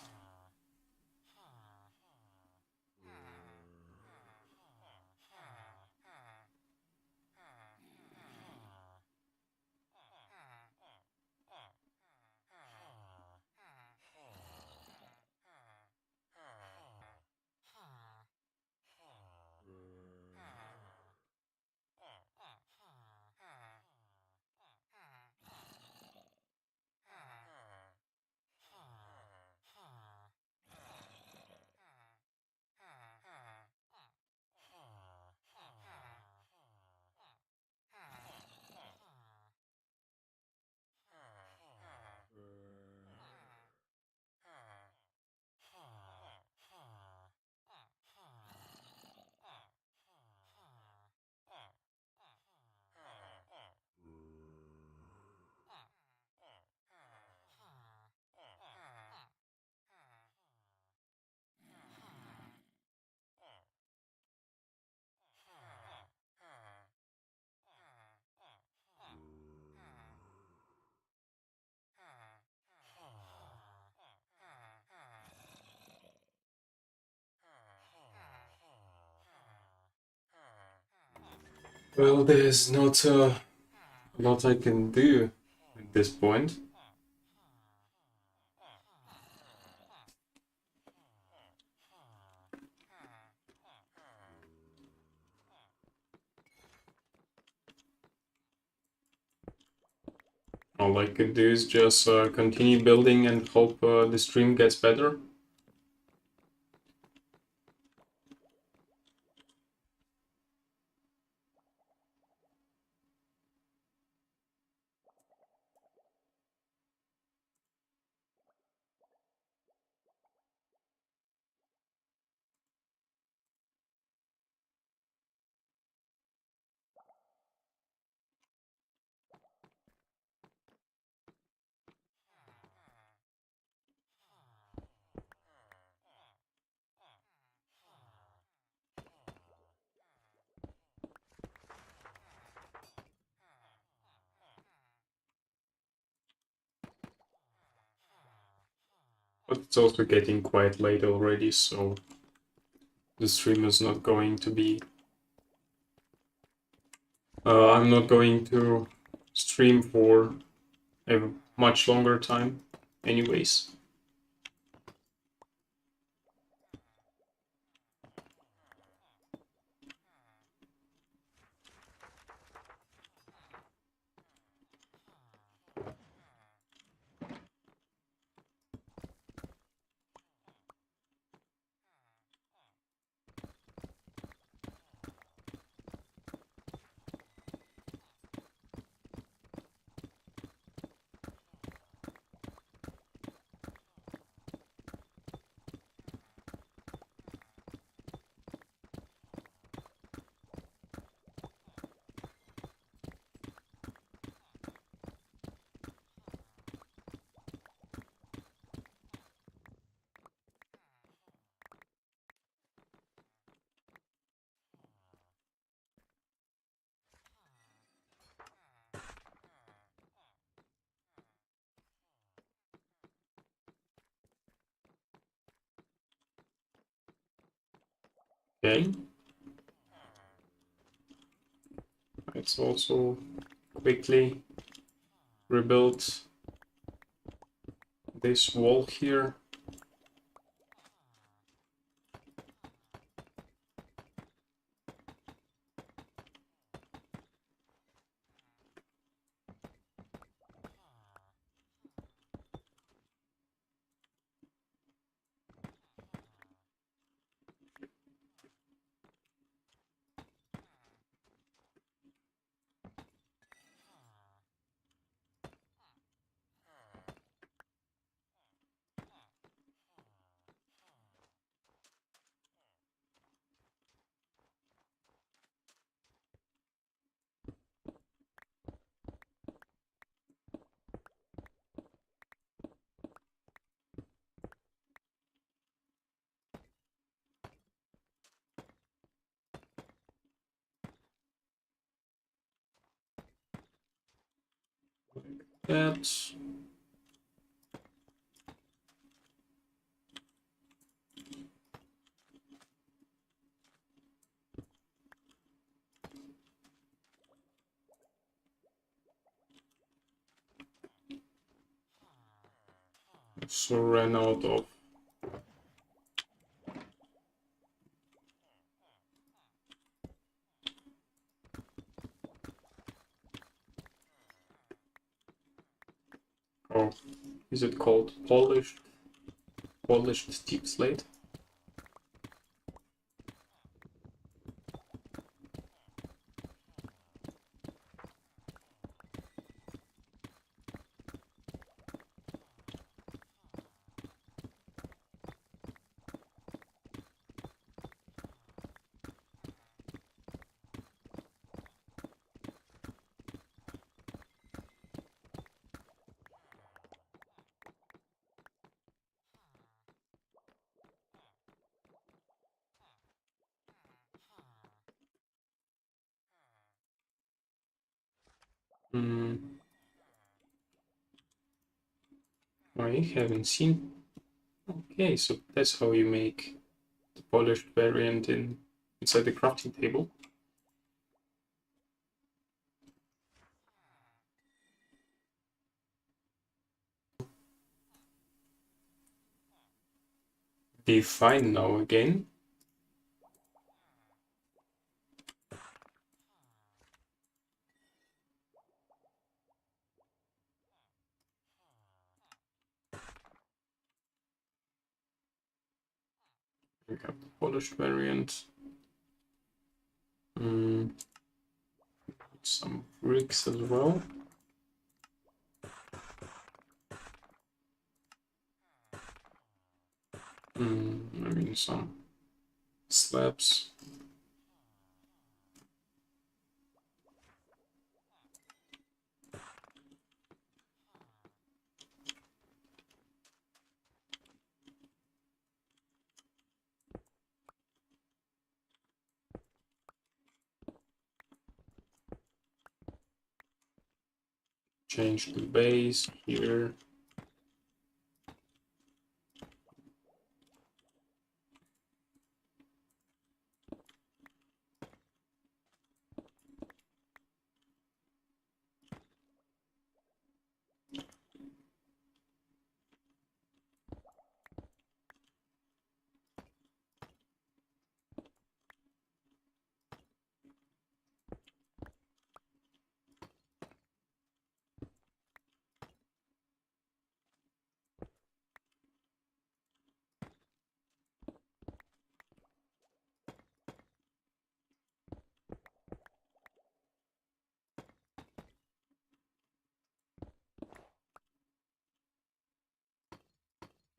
Well, there's not a lot I can do at this point. All I could do is just continue building and hope the stream gets better. But it's also getting quite late already, so the stream is not going to be... I'm not going to stream for a much longer time anyways. Okay. Let's also quickly rebuild this wall here. that. So ran out of oh, is it called polished deep slate? I haven't seen. Okay, so that's how you make the polished variant inside the crafting table. Be fine now again. We have the polished variant. Some bricks as well. I mean some slabs. Change the base here.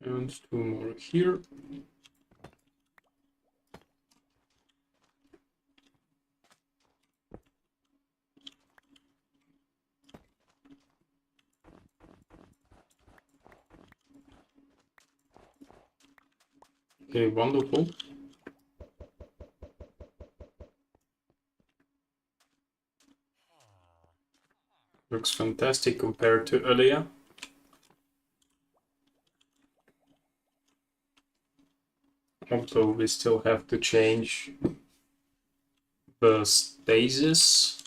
And two more here. Okay, wonderful. Looks fantastic compared to earlier. Although we still have to change the stasis.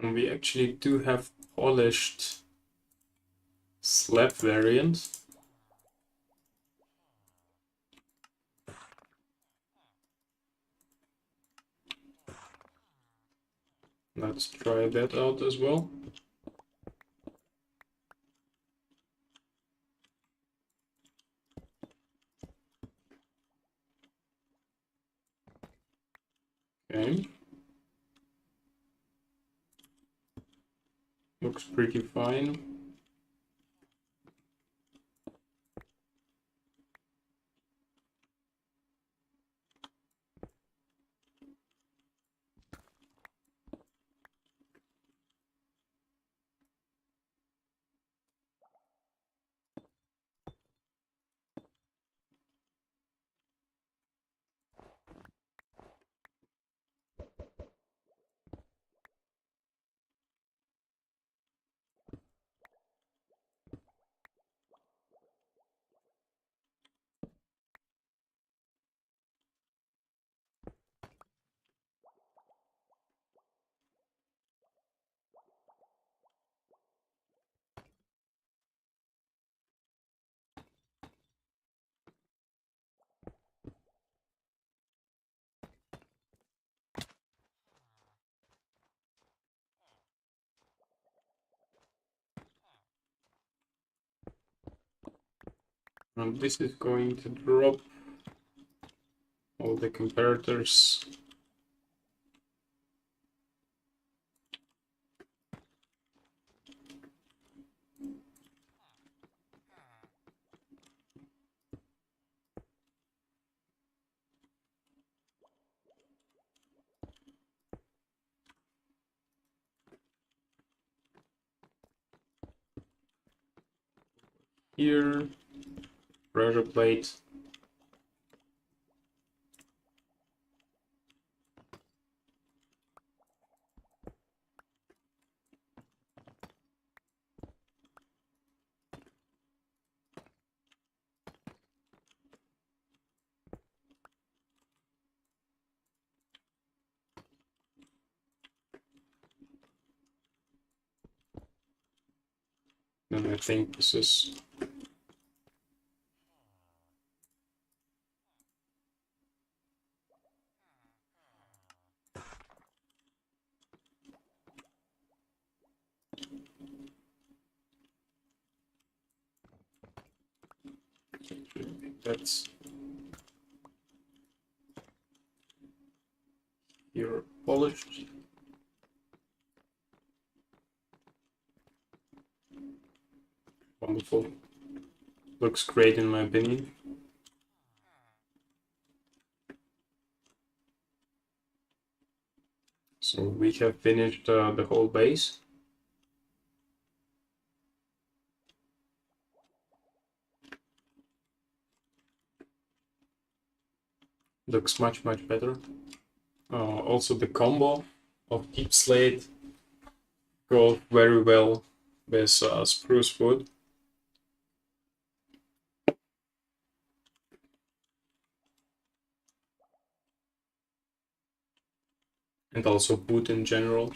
And we actually do have polished slab variant. Let's try that out as well. Okay. Looks pretty fine. And this is going to drop all the comparators. Here, pressure plate. And I think this is that's here polished. Wonderful. Looks great in my opinion. So we have finished the whole base. Looks much better. Also the combo of deep slate goes very well with spruce wood. And also wood in general.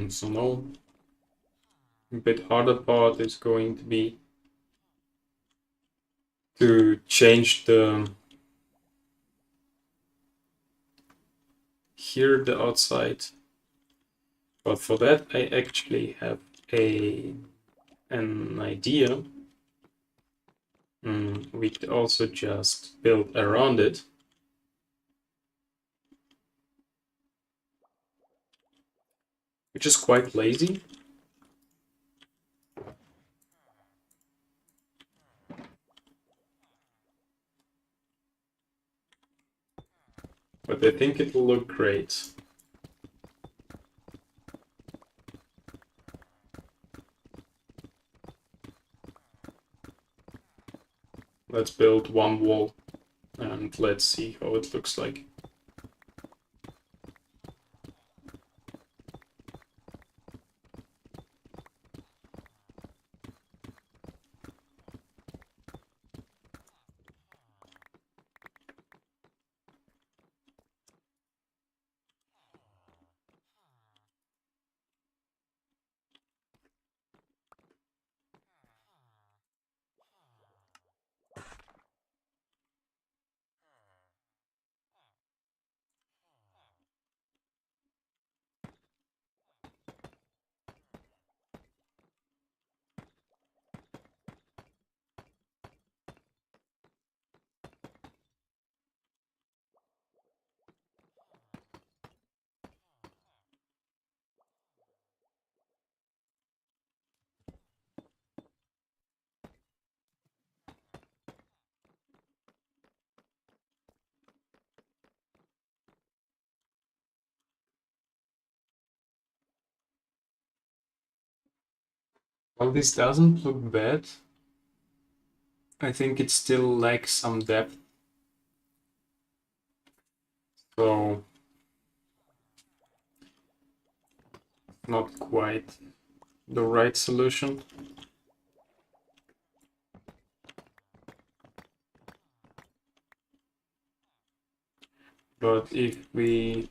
So now a bit harder part is going to be to change the here the outside, but for that I actually have an idea. We could also just build around it. Which is quite lazy. But I think it will look great. Let's build one wall and let's see how it looks like. Well, this doesn't look bad. I think it still lacks some depth. So, not quite the right solution. But if we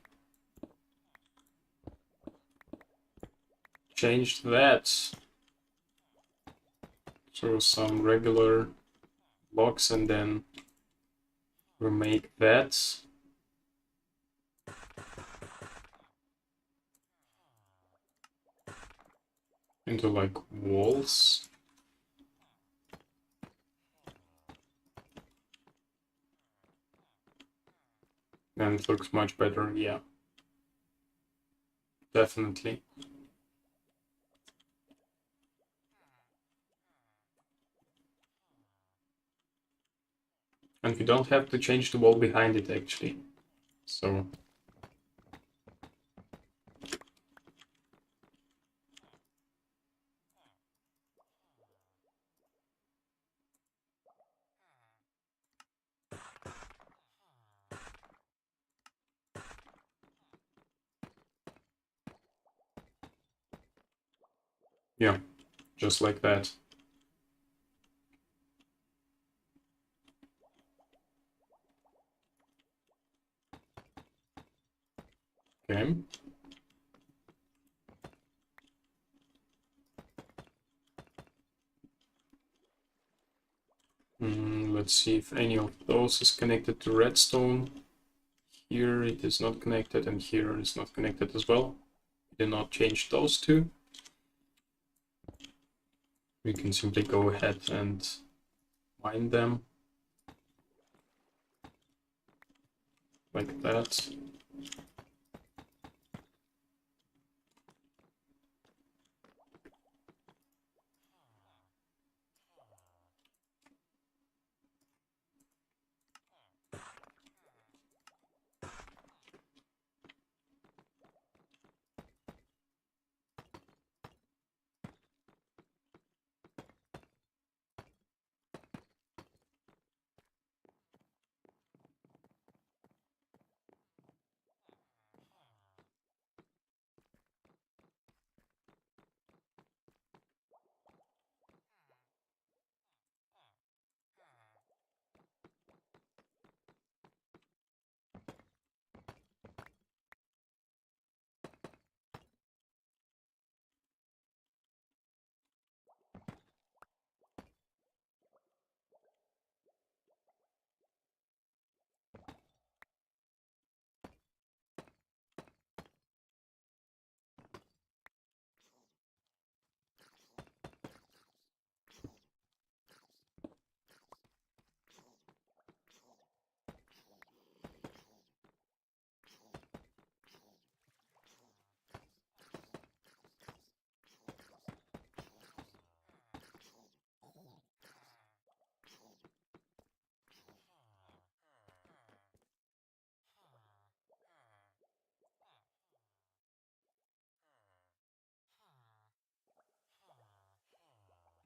change that to some regular blocks and then we make that into like walls, then it looks much better. Yeah, definitely. And we don't have to change the wall behind it actually. So yeah, just like that. Okay. Let's see if any of those is connected to redstone. Here it is not connected, and here it is not connected as well. We did not change those two. We can simply go ahead and mine them like that.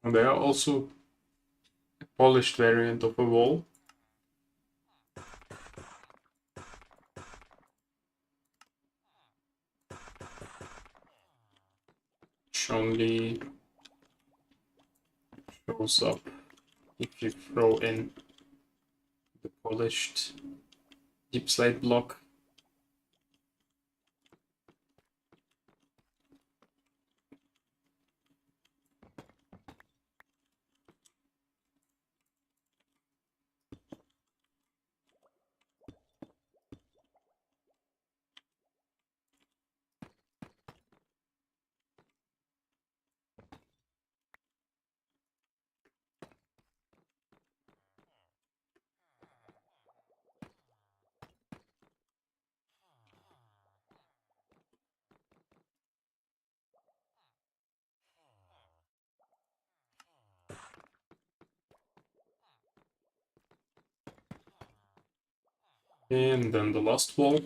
And there are also a polished variant of a wall. Which only shows up if you throw in the polished deep slate block. And then the last wall.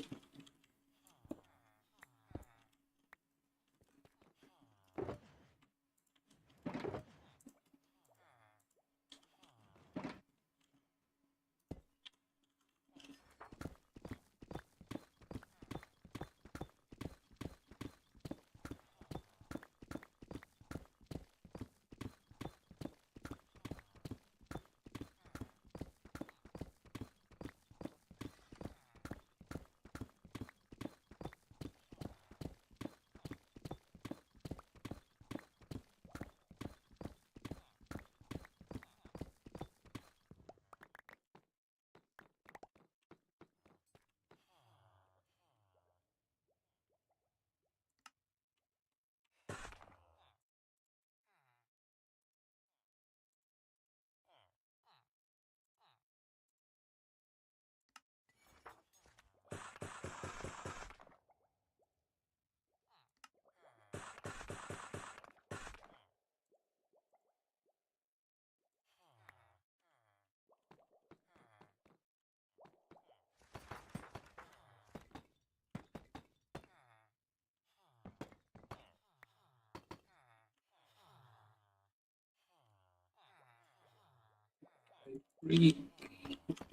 Brick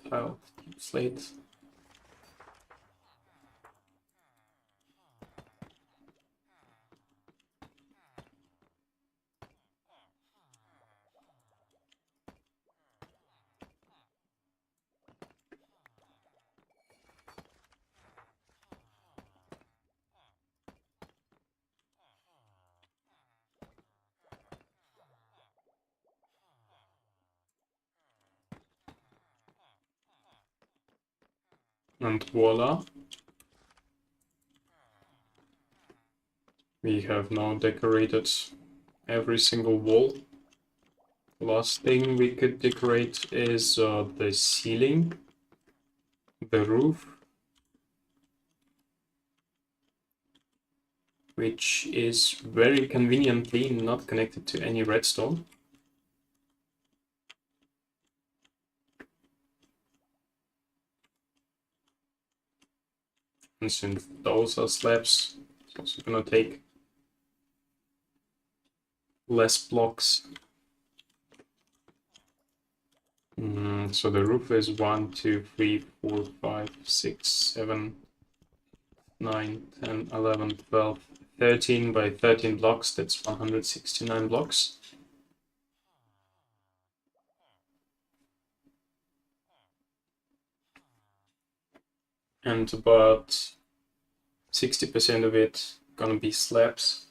tile, slate. And voila, we have now decorated every single wall. The last thing we could decorate is the ceiling, the roof, which is very conveniently not connected to any redstone. And since those are slabs, it's also gonna take less blocks. So the roof is 1, 2, 3, 4, 5, 6, 7, 9, 10, 11, 12, 13 by 13 blocks. That's 169 blocks. And about 60% of it gonna be slabs.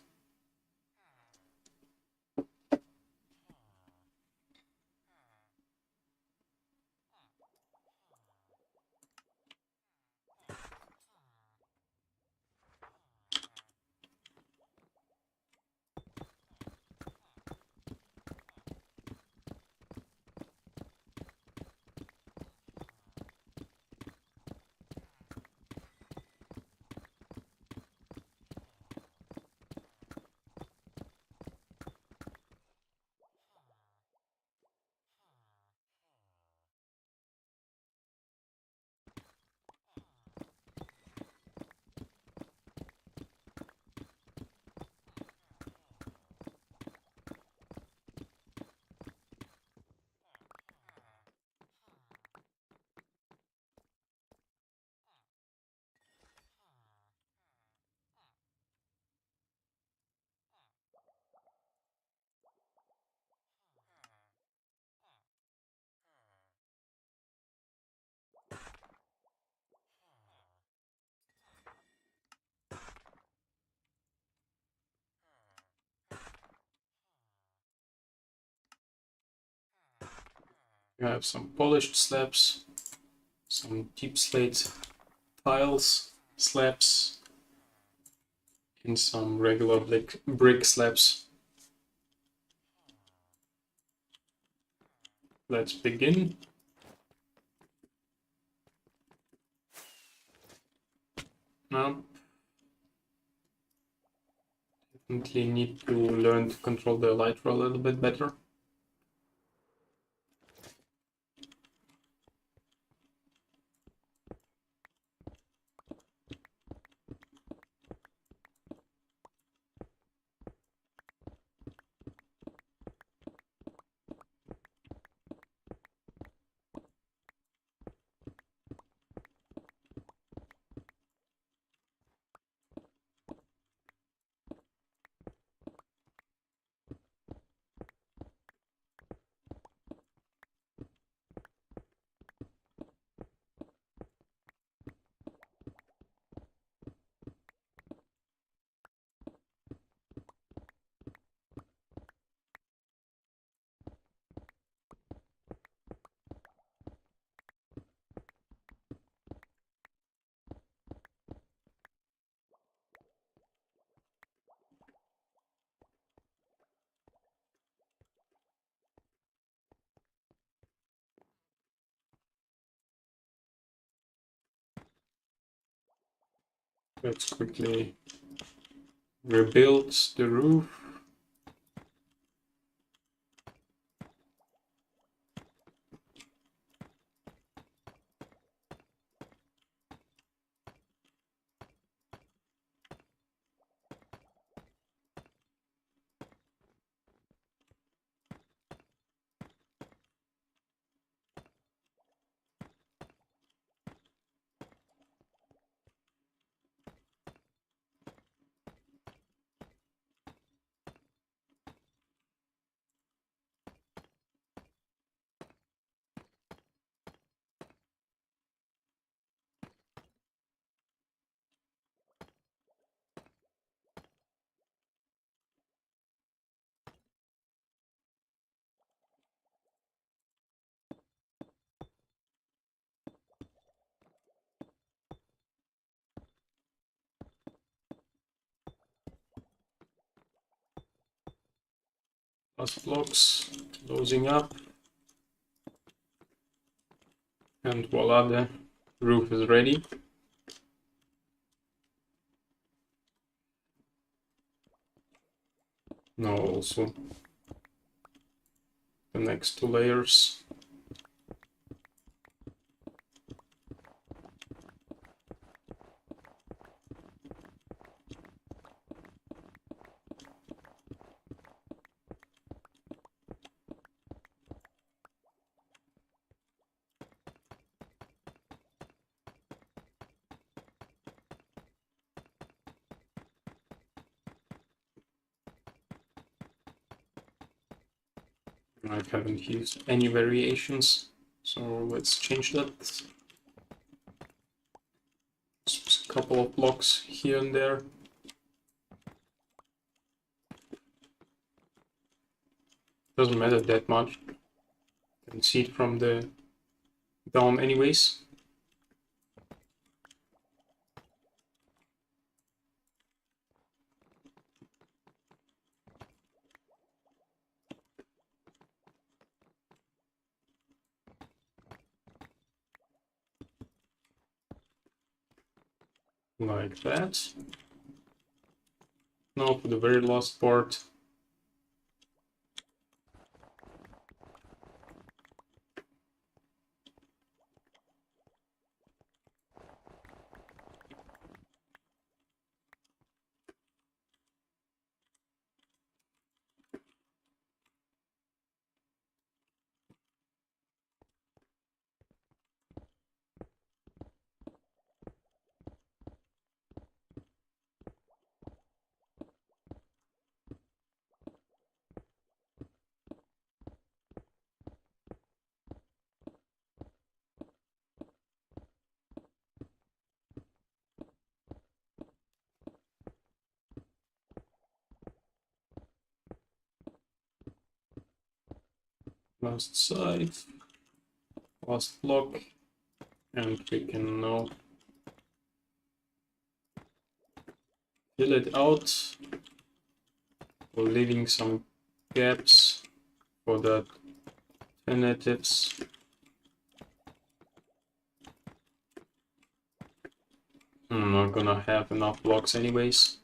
You have some polished slabs, some deep slate tiles, slabs, and some regular brick slabs. Let's begin. Now, definitely need to learn to control the elytra a little bit better. Let's quickly rebuild the roof. Last blocks closing up, and voila, the roof is ready. Now also the next two layers. I haven't used any variations, so let's change that. Just a couple of blocks here and there. Doesn't matter that much. You can see it from the down anyways. Like that. Now for the very last part. Last side. Last block. And we can now fill it out, leaving some gaps for the alternatives. I'm not gonna have enough blocks anyways.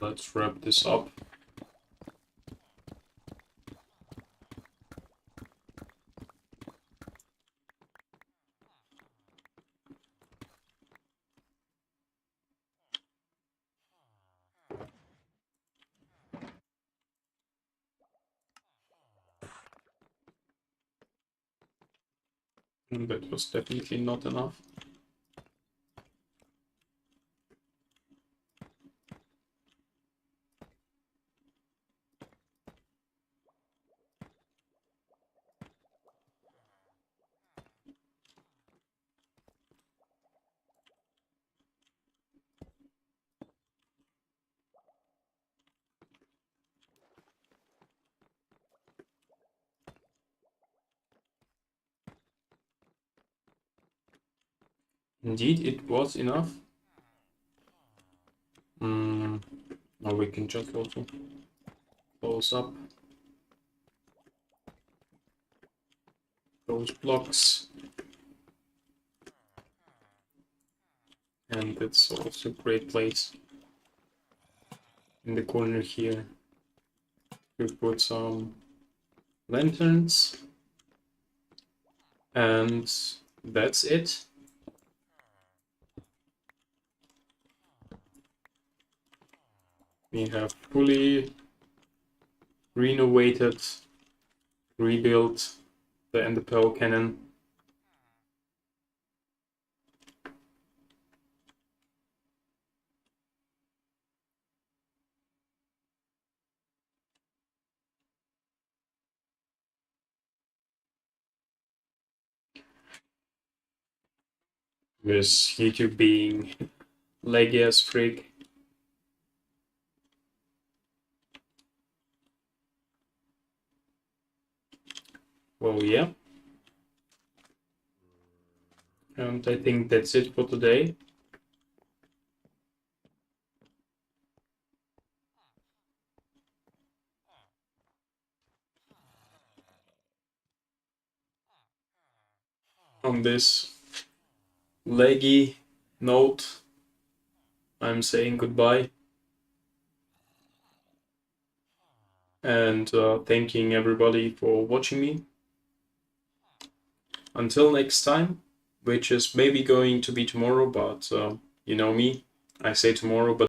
Let's wrap this up. And that was definitely not enough. Indeed, it was enough. Now we can just also close up those blocks. And it's also a great place in the corner here to put some lanterns. And that's it. We have fully renovated, rebuilt the Enderpearl cannon. With YouTube being laggy as freak. Well, yeah. And I think that's it for today. On this laggy note, I'm saying goodbye. And thanking everybody for watching me. Until next time, which is maybe going to be tomorrow, but you know me, I say tomorrow, but